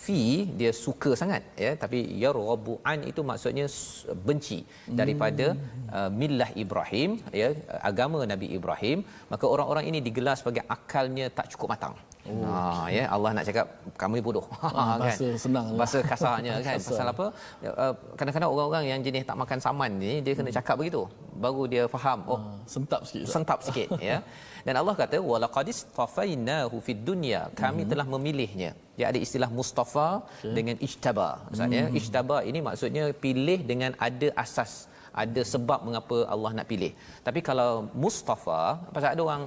fi, dia suka sangat ya, tapi yarghabu an itu maksudnya benci daripada millah Ibrahim ya, agama Nabi Ibrahim. Maka orang-orang ini digelar sebagai akalnya tak cukup matang. Ya, Allah nak cakap kamu ni bodoh. Bahasa kan? senang. Bahasa kasarnya kan. Pasal apa? Kadang-kadang orang-orang yang jenis tak makan saman ni, dia kena cakap begitu baru dia faham. Sentap sikit ya. Dan Allah kata walaqad istafainahu fid dunya, kami telah memilihnya. Dia ada istilah mustafa dengan ijtaba. Maksudnya ijtaba ini maksudnya pilih dengan ada asas, ada sebab mengapa Allah nak pilih. Tapi kalau mustafa, pasal ada orang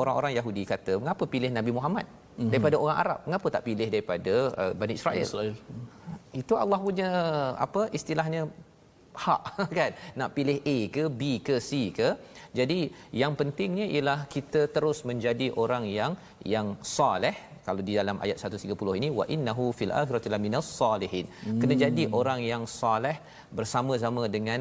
orang-orang Yahudi kata, mengapa pilih Nabi Muhammad daripada orang Arab? Mengapa tak pilih daripada Bani Israel? Itu Allah punya istilahnya hak kan, nak pilih A ke B ke C ke. Jadi yang pentingnya ialah kita terus menjadi orang yang soleh. Kalau di dalam ayat 130 ini, wa innahu fil akhirati laminas solihin, kena jadi orang yang soleh bersama-sama dengan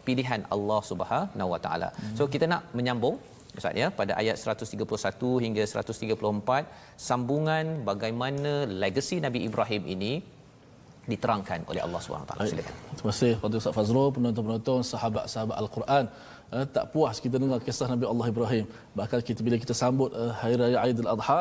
pilihan Allah Subhanahu wa taala. So kita nak menyambung Ustaz ya pada ayat 131 hingga 134, sambungan bagaimana legasi Nabi Ibrahim ini diterangkan oleh Allah SWT. Silakan. Terima kasih kepada Ustaz Fazrul, penonton-penonton, sahabat-sahabat Al-Quran. Tak puas kita dengar kisah Nabi Allah Ibrahim. Bahkan bila kita sambut Hari Raya Aidil Adha,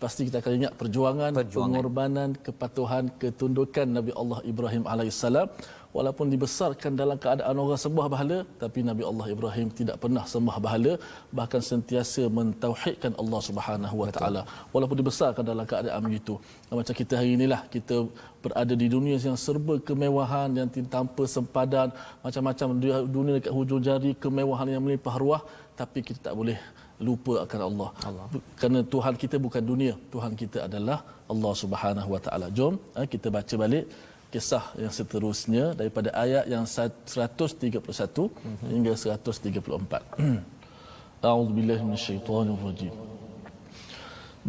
pasti kita akan ingat perjuangan, pengorbanan, kepatuhan, ketundukan Nabi Allah Ibrahim alaihissalam. Walaupun dibesarkan dalam keadaan orang sembah berhala, tapi Nabi Allah Ibrahim tidak pernah sembah berhala, bahkan sentiasa mentauhidkan Allah Subhanahu wa taala. Walaupun dibesarkan dalam keadaan begitu. Macam kita hari inilah, kita berada di dunia yang serba kemewahan, yang tanpa sempadan, macam-macam dunia dekat hujung jari, kemewahan yang melimpah ruah, tapi kita tak boleh lupa akan Allah. Kerana Tuhan kita bukan dunia, Tuhan kita adalah Allah Subhanahu wa taala. Jom kita baca balik kisah yang seterusnya daripada ayat yang 131 hingga 134. A'udzubillahi minasyaitonirrajim.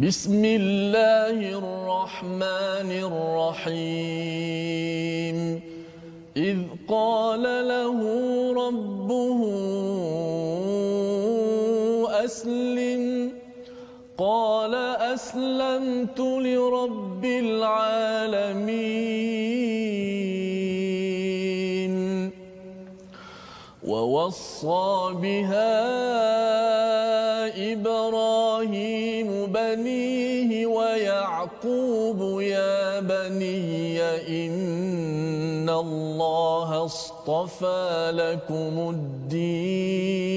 Bismillahirrahmanirrahim. إذ قال له ربه أسلم قال أسلمت لرب العالمين ووصى بها إبراهيم بنيه ويعقوب يا بني إن الله اصطفى لكم الدين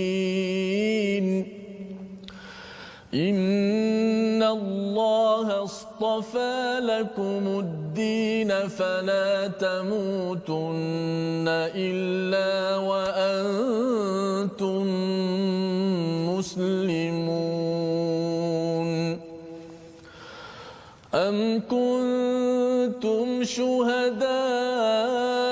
إن الله اصطفى لكم الدين فلا تموتن إلا وأنتم مسلمون أم كنتم شهداء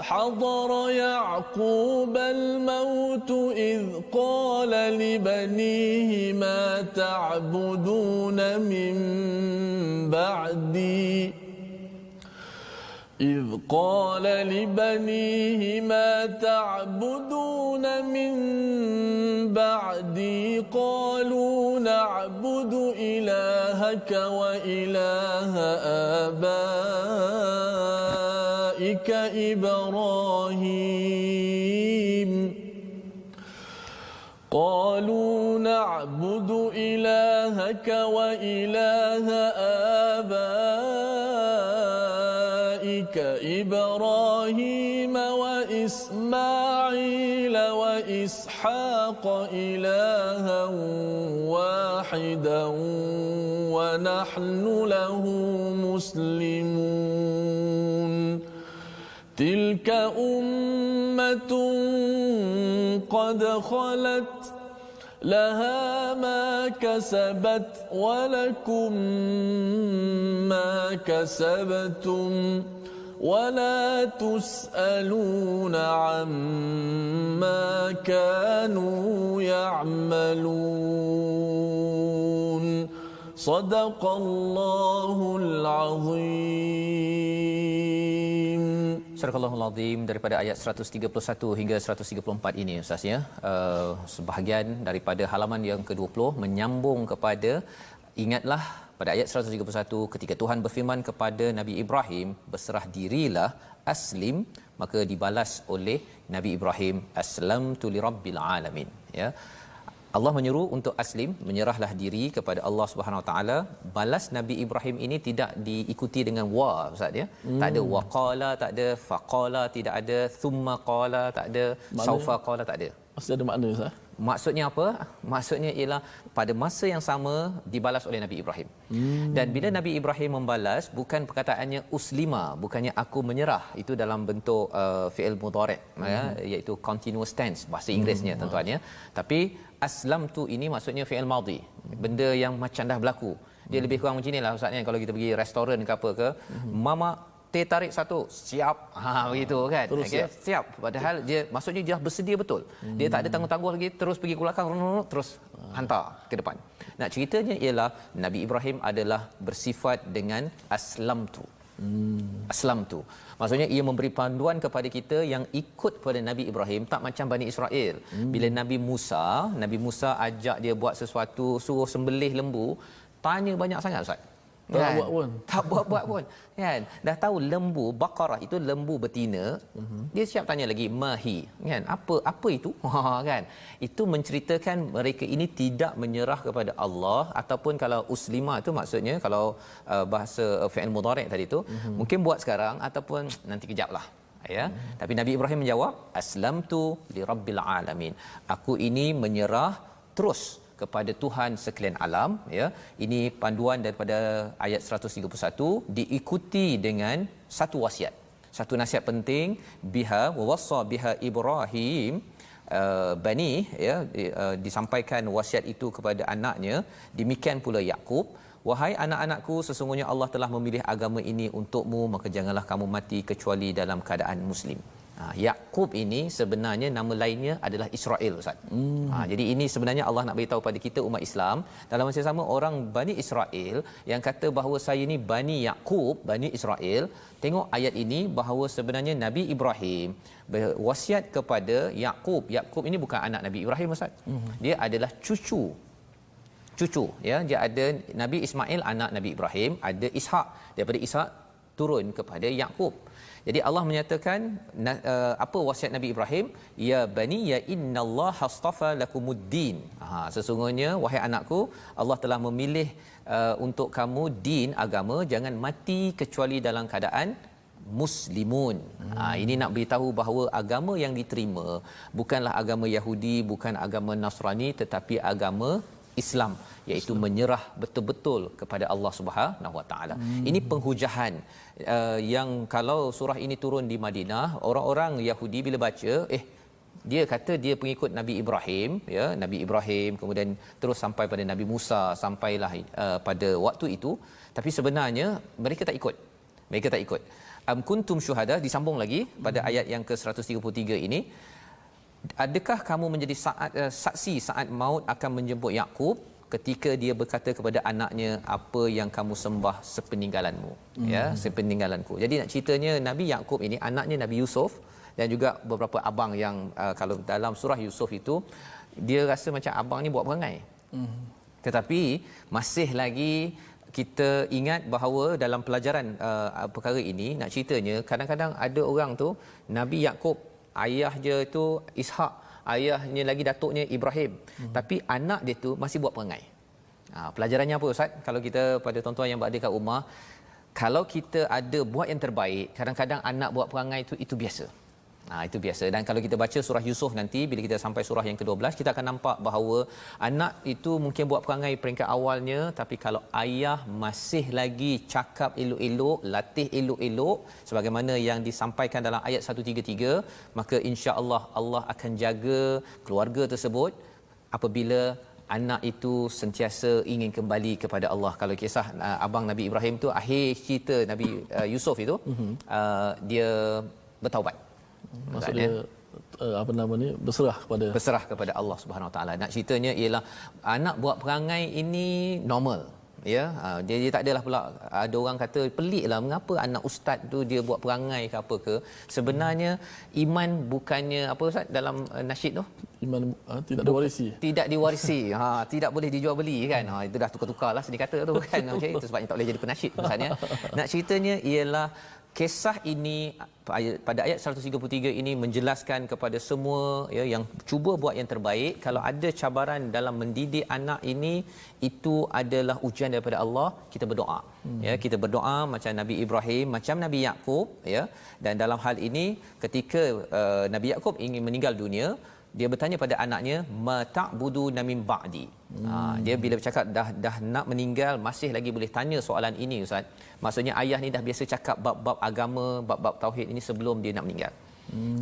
حضر يعقوب الموت إذ قال لبنيه ما تعبدون من بعدي إذ قال لبنيه ما تعبدون من بعدي قالوا نعبد إلهك وإله آبائك إبراهيم قالوا نعبد إلهك وإله آبائك إبراهيم وإسماعيل وإسحاق إلها واحدا ونحن له مسلمون تلك أمة قد خلت لها ما كسبت ولكم ما كسبتم ولا تسألون عما كانوا يعملون صدق الله العظيم. Surah Al-Azim daripada ayat 131 hingga 134 ini Ustaz ya. Sebahagian daripada halaman yang ke-20 menyambung kepada ingatlah pada ayat 131 ketika Tuhan berfirman kepada Nabi Ibrahim, berserah dirilah, aslim, maka dibalas oleh Nabi Ibrahim, aslamtu lirabbil alamin ya. Allah menyuruh untuk aslim, menyerahlah diri kepada Allah Subhanahu Wa Taala. Balas Nabi Ibrahim ini tidak diikuti dengan wa Ustaz ya. Tak ada waqala, tak ada faqala, tidak ada thumma qala, tak ada saufa qala, tak ada. Mesti ada makna Ustaz. Maksudnya apa? Maksudnya ialah pada masa yang sama dibalas oleh Nabi Ibrahim. Dan bila Nabi Ibrahim membalas, bukan perkataannya uslima, bukannya aku menyerah, itu dalam bentuk fi'il mudhari' ya, iaitu continuous tense bahasa Inggerisnya tuan-tuan ya. Tapi aslam tu ini maksudnya fi'il madhi, benda yang macam dah berlaku. Dia lebih kurang macam inilah Ustaz ni, kalau kita pergi restoran ke apa ke, mama teh tarik satu, siap. Begitu kan. Okey, siap. Padahal dia maksudnya dia dah bersedia betul. Dia tak ada tangguh-tangguh lagi, terus pergi ke belakang, terus hantar ke depan. Nak ceritanya ialah Nabi Ibrahim adalah bersifat dengan aslamtu. Aslamtu. Maksudnya ia memberi panduan kepada kita yang ikut pada Nabi Ibrahim, tak macam Bani Israel. Bila Nabi Musa ajak dia buat sesuatu, suruh sembelih lembu, tanya banyak sangat Ustaz. Tak buat pun kan. Dah tahu lembu Baqarah itu lembu betina, dia siap tanya lagi mahi kan, apa itu kan. Itu menceritakan mereka ini tidak menyerah kepada Allah. Ataupun kalau uslima itu maksudnya kalau bahasa fi'il mudhari' tadi tu mungkin buat sekarang ataupun nanti kejaplah ya. Tapi Nabi Ibrahim menjawab aslamtu lirabbil alamin, aku ini menyerah terus kepada Tuhan sekalian alam ya. Ini panduan daripada ayat 131 diikuti dengan satu wasiat, satu nasihat penting, biha wa wassa biha Ibrahim bani ya, disampaikan wasiat itu kepada anaknya, demikian pula Yakub, wahai anak-anakku, sesungguhnya Allah telah memilih agama ini untukmu, maka janganlah kamu mati kecuali dalam keadaan muslim. Yakub ini sebenarnya nama lainnya adalah Israel Ustaz. Jadi ini sebenarnya Allah nak beritahu pada kita umat Islam, dalam masa sama orang Bani Israel yang kata bahawa saya ni Bani Yakub, Bani Israel, tengok ayat ini bahawa sebenarnya Nabi Ibrahim berwasiat kepada Yakub. Yakub ini bukan anak Nabi Ibrahim Ustaz. Dia adalah cucu ya. Dia ada Nabi Ismail anak Nabi Ibrahim, ada Ishak, daripada Ishak turun kepada Yakub. Jadi Allah menyatakan apa wasiat Nabi Ibrahim, ya bani ya innallaha astafa lakumuddin. Sesungguhnya wahai anakku, Allah telah memilih untuk kamu din, agama, jangan mati kecuali dalam keadaan muslimun. Ini nak beritahu bahawa agama yang diterima bukanlah agama Yahudi, bukan agama Nasrani, tetapi agama Islam, iaitu menyerah betul-betul kepada Allah Subhanahu Wa Taala. Ini penghujahan yang kalau surah ini turun di Madinah, orang-orang Yahudi bila baca, dia kata dia pengikut Nabi Ibrahim ya, Nabi Ibrahim, kemudian terus sampai pada Nabi Musa, sampailah pada waktu itu, tapi sebenarnya mereka tak ikut. am kuntum syuhada, disambung lagi pada ayat yang ke-133 ini, adakah kamu menjadi saksi saat maut akan menjemput Yakub ketika dia berkata kepada anaknya, apa yang kamu sembah sepeninggalanmu, ya, sepeninggalanku. Jadi nak ceritanya Nabi Yakub ini anaknya Nabi Yusuf dan juga beberapa abang yang kalau dalam surah Yusuf itu dia rasa macam abang ni buat perangai. Tetapi masih lagi kita ingat bahawa dalam pelajaran perkara ini, nak ceritanya kadang-kadang ada orang tu, Nabi Yakub ayah dia tu Ishak, ayahnya lagi datuknya Ibrahim, tapi anak dia tu masih buat perangai. Pelajarannya apa Ustaz? Kalau kita pada tuan-tuan yang berada kat rumah, kalau kita ada buat yang terbaik, kadang-kadang anak buat perangai itu biasa. Itu biasa. Dan kalau kita baca surah Yusuf nanti, bila kita sampai surah yang ke-12, kita akan nampak bahawa anak itu mungkin buat perangai peringkat awalnya, tapi kalau ayah masih lagi cakap elok-elok, latih elok-elok sebagaimana yang disampaikan dalam ayat 133, maka insya-Allah Allah akan jaga keluarga tersebut apabila anak itu sentiasa ingin kembali kepada Allah. Kalau kisah abang Nabi Ibrahim tu, akhir cerita Nabi Yusuf itu, dia bertaubat. Maksudnya berserah kepada Allah Subhanahu Wa Taala. Nak ceritanya ialah anak buat perangai ini normal, ya. Dia tak adalah pula ada orang kata peliklah mengapa anak ustaz tu dia buat perangai ke apa ke. Sebenarnya iman bukannya apa Ustaz dalam nasyid tu, iman tidak diwarisi. Tidak diwarisi. Tidak boleh dijual beli kan. Itu dah tukar-tukarlah seni kata tu kan. Okey, itu sebabnya tak boleh jadi penasyid maksudnya. Nak ceritanya ialah kisah ini pada ayat 133 ini menjelaskan kepada semua, ya, yang cuba buat yang terbaik. Kalau ada cabaran dalam mendidik anak ini, itu adalah ujian daripada Allah. Kita berdoa, ya, kita berdoa macam Nabi Ibrahim, macam Nabi Yakub, ya. Dan dalam hal ini ketika Nabi Yakub ingin meninggal dunia, dia bertanya pada anaknya, ma ta'budu min ba'di. Dia bila bercakap dah nak meninggal masih lagi boleh tanya soalan ini Ustaz. Maksudnya ayah ni dah biasa cakap bab-bab agama, bab-bab tauhid ini sebelum dia nak meninggal.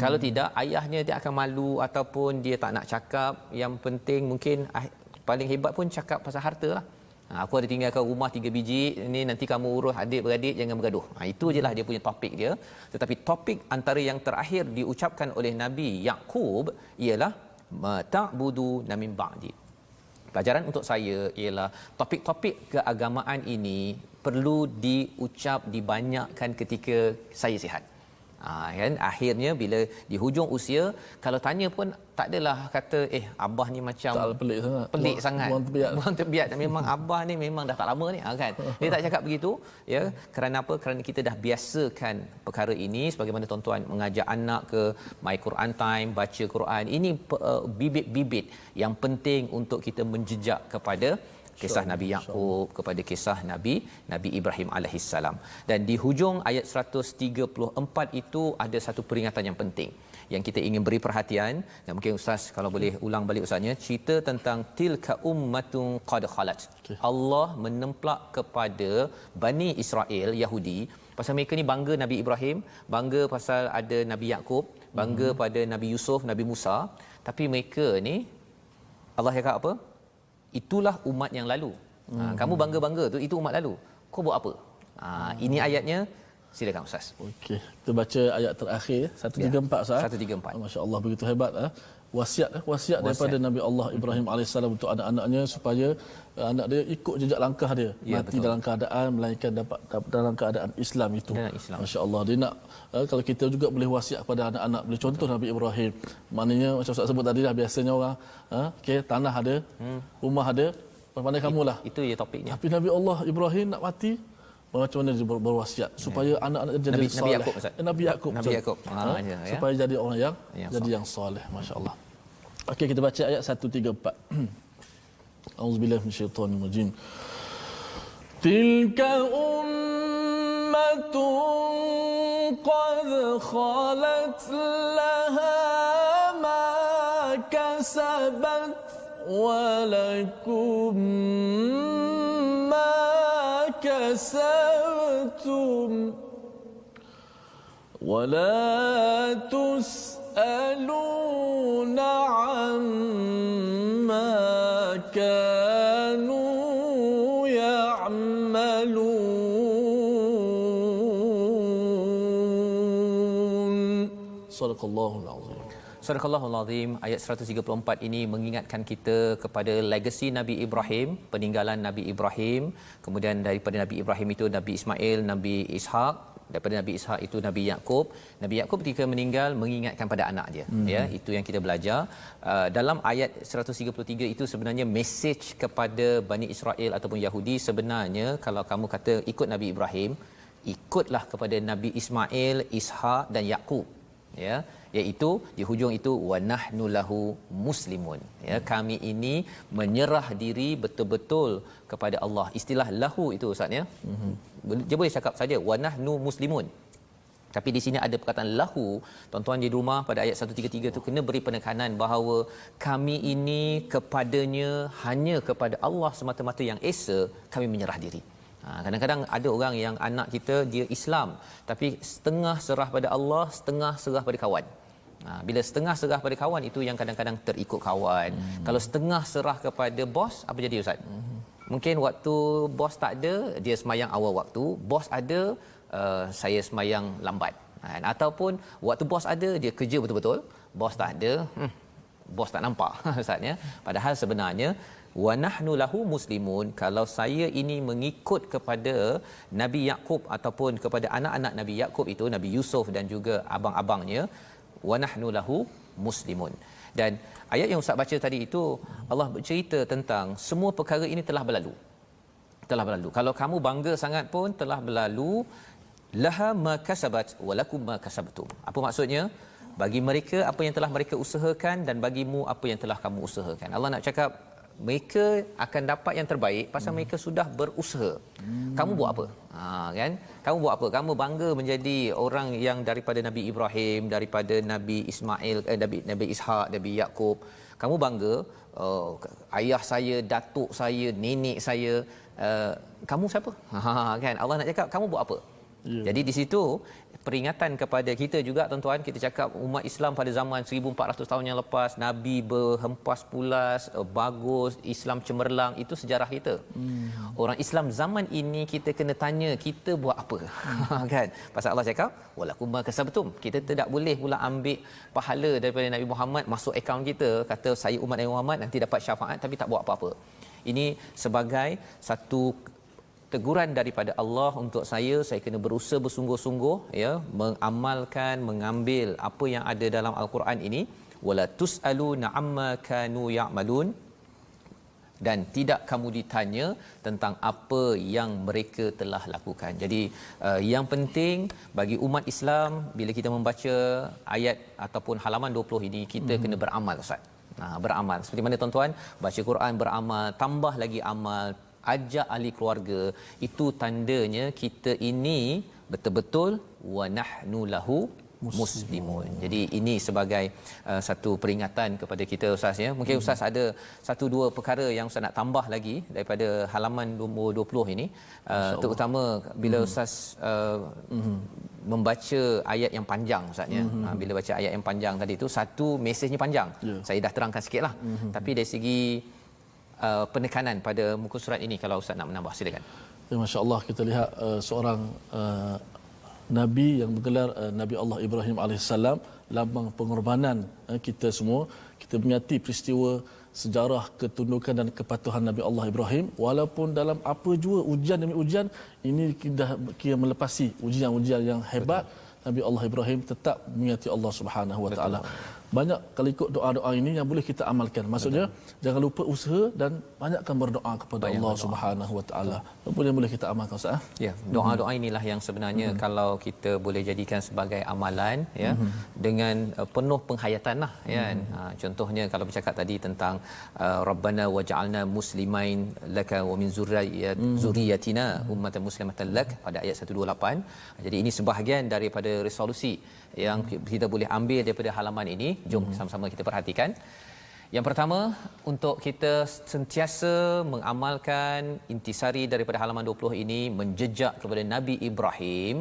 Kalau tidak, ayahnya dia akan malu ataupun dia tak nak cakap. Yang penting mungkin paling hebat pun cakap pasal harta lah. Aku ada tinggalkan rumah 3 biji, ni nanti kamu urus adik-beradik, jangan bergaduh. Itu je lah dia punya topik dia. Tetapi topik antara yang terakhir diucapkan oleh Nabi Yakub ialah ta'budu min ba'di. Pelajaran untuk saya ialah topik-topik keagamaan ini perlu diucap, dibanyakkan ketika saya sihat. Kan akhirnya bila di hujung usia, kalau tanya pun tak adalah kata abah ni macam pelik sangat buang terbiat. Memang abah ni memang dah tak lama ni kan. Dia tak cakap begitu, ya. Kerana apa? Kerana kita dah biasakan perkara ini. Sebagaimana tuan-tuan mengajak anak ke My Quran Time, baca Quran, ini bibit-bibit yang penting untuk kita menjejak kepada kisah Nabi Yakub, kepada kisah Nabi Ibrahim alaihissalam. Dan di hujung ayat 134 itu ada satu peringatan yang penting yang kita ingin beri perhatian. Dan mungkin Ustaz kalau boleh ulang balik Ustaznya, cerita tentang tilka ummatun qad khalat. Allah menemplak kepada Bani Israel Yahudi pasal mereka ni bangga Nabi Ibrahim, bangga pasal ada Nabi Yakub, bangga pada Nabi Yusuf, Nabi Musa, tapi mereka ni Allah cakap apa? Itulah umat yang lalu. Kamu bangga-bangga tu, itu umat lalu. Kau buat apa? Ini ayatnya. Silakan Ustaz. Okey, kita baca ayat terakhir 134 Ustaz. 134. Masya-Allah, begitu hebat. Wasiat daripada Nabi Allah Ibrahim alaihissalam untuk anak-anaknya supaya anak dia ikut jejak langkah dia, mati betul dalam keadaan melainkan dapat dalam keadaan Islam itu. Masya-Allah, dia nak kalau kita juga boleh wasiat kepada anak-anak, boleh contoh Nabi Ibrahim. Maknanya macam Ustaz sebut tadi dah, biasanya orang tanah ada, rumah ada, pandai kamulah. Itu je topiknya. Tapi Nabi Allah Ibrahim nak mati, macam mana dia berwasiat supaya anak-anak jadi soleh. Nabi Yakub. Supaya jadi orang yang soleh, masya-Allah. Okey, kita baca ayat 134. Auzubillahi minasyaitonir rajim. Tilka ummatun qad khalat laha ma kasabat wa lakum كسبتم ولا تسألون عما كانوا يعملون Sadaqallahul azim. Sadaqallahul azim. Ayat 134 ini mengingatkan kita kepada legasi Nabi Ibrahim, peninggalan Nabi Ibrahim, kemudian daripada Nabi Ibrahim itu Nabi Ismail, Nabi Ishak, daripada Nabi Ishak itu Nabi Yaqub. Nabi Yaqub ketika meninggal mengingatkan pada anak dia. Ya, itu yang kita belajar. Dalam ayat 133 itu sebenarnya mesej kepada Bani Israel ataupun Yahudi, sebenarnya kalau kamu kata ikut Nabi Ibrahim, ikutlah kepada Nabi Ismail, Ishak dan Yaqub. Ya, iaitu di hujung itu wa nahnu lahu muslimun. Ya, kami ini menyerah diri betul-betul kepada Allah. Istilah lahu itu ustaz ya. Dia boleh cakap saja wa nahnu muslimun. Tapi di sini ada perkataan lahu. Tuan-tuan di rumah pada ayat 133 tu kena beri penekanan bahawa kami ini kepadanya, hanya kepada Allah semata-mata yang esa kami menyerah diri. Kadang-kadang ada orang yang anak kita dia Islam tapi setengah serah pada Allah, setengah serah pada kawan. Bila setengah serah pada kawan itu yang kadang-kadang terikut kawan. Kalau setengah serah kepada bos, apa jadi ustaz? Mungkin waktu bos tak ada, dia semayang awal waktu, bos ada, saya semayang lambat. Ataupun waktu bos ada, dia kerja betul-betul, bos tak ada, bos tak nampak ustaz ya. Padahal sebenarnya wa nahnu lahu muslimun, kalau saya ini mengikut kepada Nabi Yaqub ataupun kepada anak-anak Nabi Yaqub itu, Nabi Yusuf dan juga abang-abangnya, wa nahnu lahu muslimun. Dan ayat yang ustaz baca tadi itu Allah bercerita tentang semua perkara ini telah berlalu. Telah berlalu. Kalau kamu bangga sangat pun telah berlalu. Laha ma kasabat wa lakum ma kasabtum. Apa maksudnya? Bagi mereka apa yang telah mereka usahakan dan bagimu apa yang telah kamu usahakan. Allah nak cakap mereka akan dapat yang terbaik pasal mereka sudah berusaha. Kamu buat apa? Kan? Kamu buat apa? Kamu bangga menjadi orang yang daripada Nabi Ibrahim, daripada Nabi Ismail, Nabi Ishak, Nabi Yaqub. Kamu bangga, ayah saya, datuk saya, nenek saya, kamu siapa? Kan? Allah nak cakap kamu buat apa? Yeah. Jadi di situ peringatan kepada kita juga tuan-tuan. Kita cakap umat Islam pada zaman 1400 tahun yang lepas, Nabi berhempas pulas, bagus, Islam cemerlang, itu sejarah kita. Orang Islam zaman ini kita kena tanya kita buat apa. Kan? Pasal Allah cakap walakum ma kasabtum. Kita tidak boleh pula ambil pahala daripada Nabi Muhammad masuk akaun kita, kata saya umat Nabi Muhammad nanti dapat syafaat tapi tak buat apa-apa. Ini sebagai satu teguran daripada Allah untuk saya kena berusaha bersungguh-sungguh ya, mengamalkan, mengambil apa yang ada dalam al-Quran ini, wala tusaluna amma kanu ya'malun, dan tidak kamu ditanya tentang apa yang mereka telah lakukan. Jadi yang penting bagi umat Islam bila kita membaca ayat ataupun halaman 20 ini, kita kena beramal ustaz. Beramal seperti mana tuan-tuan baca Quran, beramal, tambah lagi amal, ajak ahli keluarga, itu tandanya kita ini betul-betul wa nahnu lahu muslimun. Jadi ini sebagai satu peringatan kepada kita ustaz ya. Mungkin ustaz ada satu dua perkara yang ustaz nak tambah lagi daripada halaman nombor 20 ini, terutama bila ustaz membaca ayat yang panjang ustaz ya. Bila baca ayat yang panjang tadi tu, satu mesejnya panjang. Saya dah terangkan sikitlah. Tapi dari segi penekanan pada muka surat ini, kalau ustaz nak menambah silakan. Ya, masya-Allah, kita lihat seorang Nabi yang bergelar Nabi Allah Ibrahim alaihissalam, lambang pengorbanan kita semua. Kita menyati peristiwa sejarah ketundukan dan kepatuhan Nabi Allah Ibrahim, walaupun dalam apa jua ujian demi ujian, ini dah kira melepasi ujian-ujian yang hebat. Betul. Nabi Allah Ibrahim tetap menyati Allah Subhanahu Wa Taala. Banyak kalau ikut doa-doa ini yang boleh kita amalkan. Maksudnya jangan lupa usaha dan banyakkan berdoa kepada Allah Subhanahu Wa Taala. Boleh kita amalkan ustaz. Ya, doa-doa inilah yang sebenarnya kalau kita boleh jadikan sebagai amalan ya, dengan penuh penghayatan lah ya. Contohnya kalau bercakap tadi tentang Rabbana waj'alna muslimain laka wa min zurriyyatina ummatan muslimatan lak pada ayat 128. Jadi ini sebahagian daripada resolusi yang kita boleh ambil daripada halaman ini. Jom sama-sama kita perhatikan. Yang pertama, untuk kita sentiasa mengamalkan intisari daripada halaman 20 ini, menjejak kepada Nabi Ibrahim,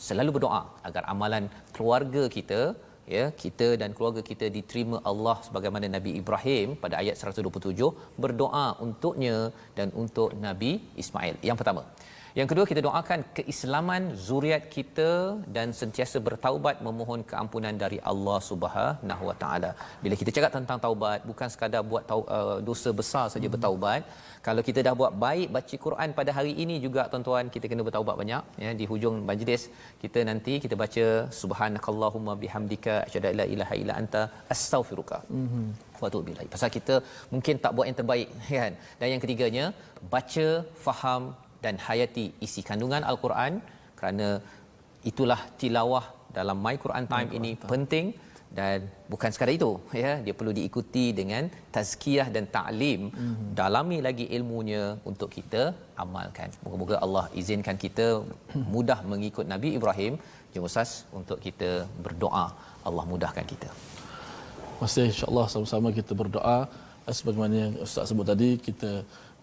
selalu berdoa agar amalan keluarga kita ya, kita dan keluarga kita diterima Allah sebagaimana Nabi Ibrahim pada ayat 127 berdoa untuknya dan untuk Nabi Ismail. Yang pertama. Yang kedua, kita doakan keislaman zuriat kita dan sentiasa bertaubat memohon keampunan dari Allah Subhanahu Wa Taala. Bila kita cakap tentang taubat, bukan sekadar buat dosa besar saja bertaubat. Kalau kita dah buat baik baca Quran pada hari ini juga tuan-tuan, kita kena bertaubat banyak ya. Di hujung majlis kita nanti kita baca subhanakallahumma bihamdika asyhadu an la ilaha illa anta astaghfiruka wa atubu ilaik. Pasal kita mungkin tak buat yang terbaik kan. Dan yang ketiganya, baca, faham dan hayati isi kandungan al-Quran, kerana itulah tilawah dalam My Quran Time ini penting. Dan bukan sekadar itu ya, dia perlu diikuti dengan tazkiyah dan ta'lim, dalami lagi ilmunya untuk kita amalkan. Moga-moga Allah izinkan kita mudah mengikut Nabi Ibrahim. Jom Ustaz, untuk kita berdoa, Allah mudahkan kita. Masih insya-Allah sama-sama kita berdoa sebagaimana yang Ustaz sebut tadi. Kita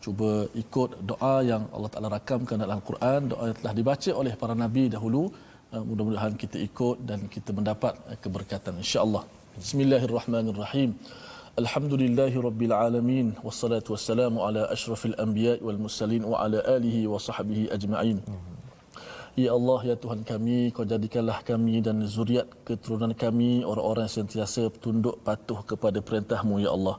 cuba ikut doa yang Allah Taala rakamkan dalam Al-Quran, doa yang telah dibaca oleh para nabi dahulu. Mudah-mudahan kita ikut dan kita mendapat keberkatan insya-Allah. Bismillahirrahmanirrahim. Alhamdulillahirabbil alamin wassalatu wassalamu ala asyrafil anbiya'i wal mursalin wa ala alihi wa sahbihi ajma'in. Ya Allah, ya Tuhan kami, Kau jadikanlah kami dan zuriat keturunan kami orang-orang yang sentiasa tunduk patuh kepada perintah-Mu, ya Allah.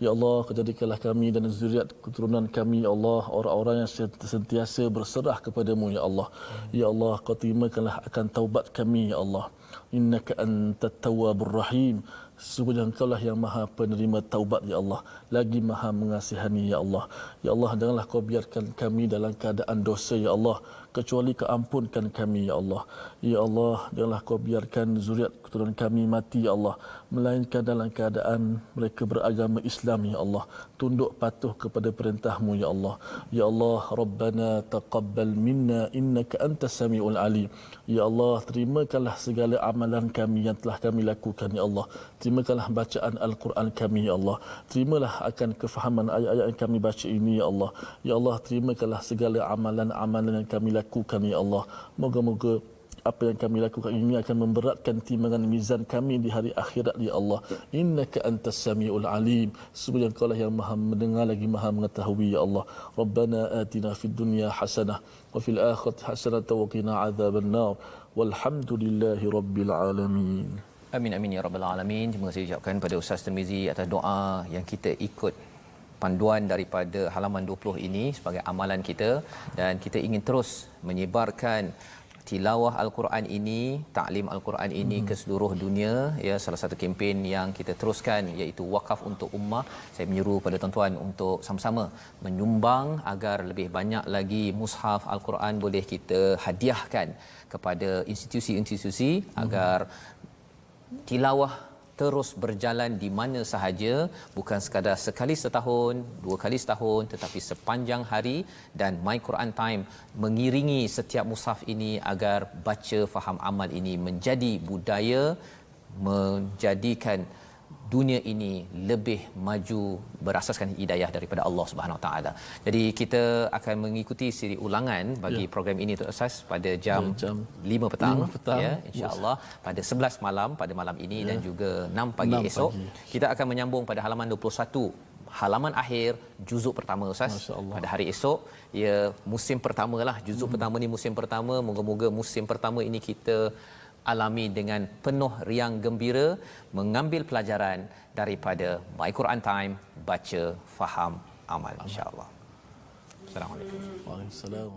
Ya Allah, Kau jadikanlah kami dan zuriat keturunan kami, ya Allah, orang-orang yang sentiasa berserah kepada-Mu, ya Allah. Ya Allah, Kau terimakanlah akan taubat kami, ya Allah. Innaka antat tawwabur rahim. Sesungguhnya Engkau-lah yang Maha penerima taubat, ya Allah, lagi Maha mengasihani, ya Allah. Ya Allah, janganlah Kau biarkan kami dalam keadaan dosa, ya Allah, kecuali Kau ampunkan kami, ya Allah. Ya Allah, janganlah Kau biarkan zuriat keturunan kami mati, ya Allah, melainkan dalam keadaan mereka beragama Islam, ya Allah, tunduk patuh kepada perintah-Mu, ya Allah. Ya Allah, Rabbana taqabbal minna innaka antas samiul alim. Ya Allah, terimakanlah segala amalan kami yang telah kami lakukan, ya Allah. Terimakanlah bacaan Al-Quran kami, ya Allah. Terimalah akan kefahaman ayat-ayat yang kami baca ini, ya Allah. Ya Allah, terimakanlah segala amalan-amalan yang kami lakukan, ya Allah. Moga-moga apa yang kami lakukan ini akan memberatkan timbangan mizan kami di hari akhirat, ya Allah. Innaka antas samiul alim. Sesungguhnya Engkau-lah yang Maha mendengar lagi Maha mengetahui, ya Allah. Rabbana atina fid dunya hasanah wa fil akhirati hasanah wa qina adzabannar. Walhamdulillahi rabbil alamin. Amin amin ya rabbal alamin. Terima kasih ucapkan pada Ustaz Tirmizi atas doa yang kita ikut panduan daripada halaman 20 ini sebagai amalan kita, dan kita ingin terus menyebarkan tilawah Al-Quran ini, taklim Al-Quran ini ke seluruh dunia ya. Salah satu kempen yang kita teruskan iaitu wakaf untuk ummah. Saya menyeru pada tuan-tuan untuk sama-sama menyumbang agar lebih banyak lagi mushaf Al-Quran boleh kita hadiahkan kepada institusi-institusi agar tilawah terus berjalan di mana sahaja, bukan sekadar sekali setahun, 2 kali setahun, tetapi sepanjang hari. Dan My Quran Time mengiringi setiap mushaf ini agar baca, faham, amal ini menjadi budaya, menjadikan dunia ini lebih maju berasaskan hidayah daripada Allah Subhanahu Wa Taala. Jadi kita akan mengikuti siri ulangan bagi program ini Tuan Ustaz pada jam 5 petang, ya, insya-Allah pada 11 malam pada malam ini dan juga 6 pagi esok. Kita akan menyambung pada halaman 21, halaman akhir juzuk pertama Ustaz pada hari esok. Ya, musim pertamalah, juzuk pertama ni musim pertama. Moga-moga musim pertama ini kita alami dengan penuh riang gembira, mengambil pelajaran daripada My Quran Time, baca, faham, amal, insya-Allah. Assalamualaikum. Waalaikumsalam.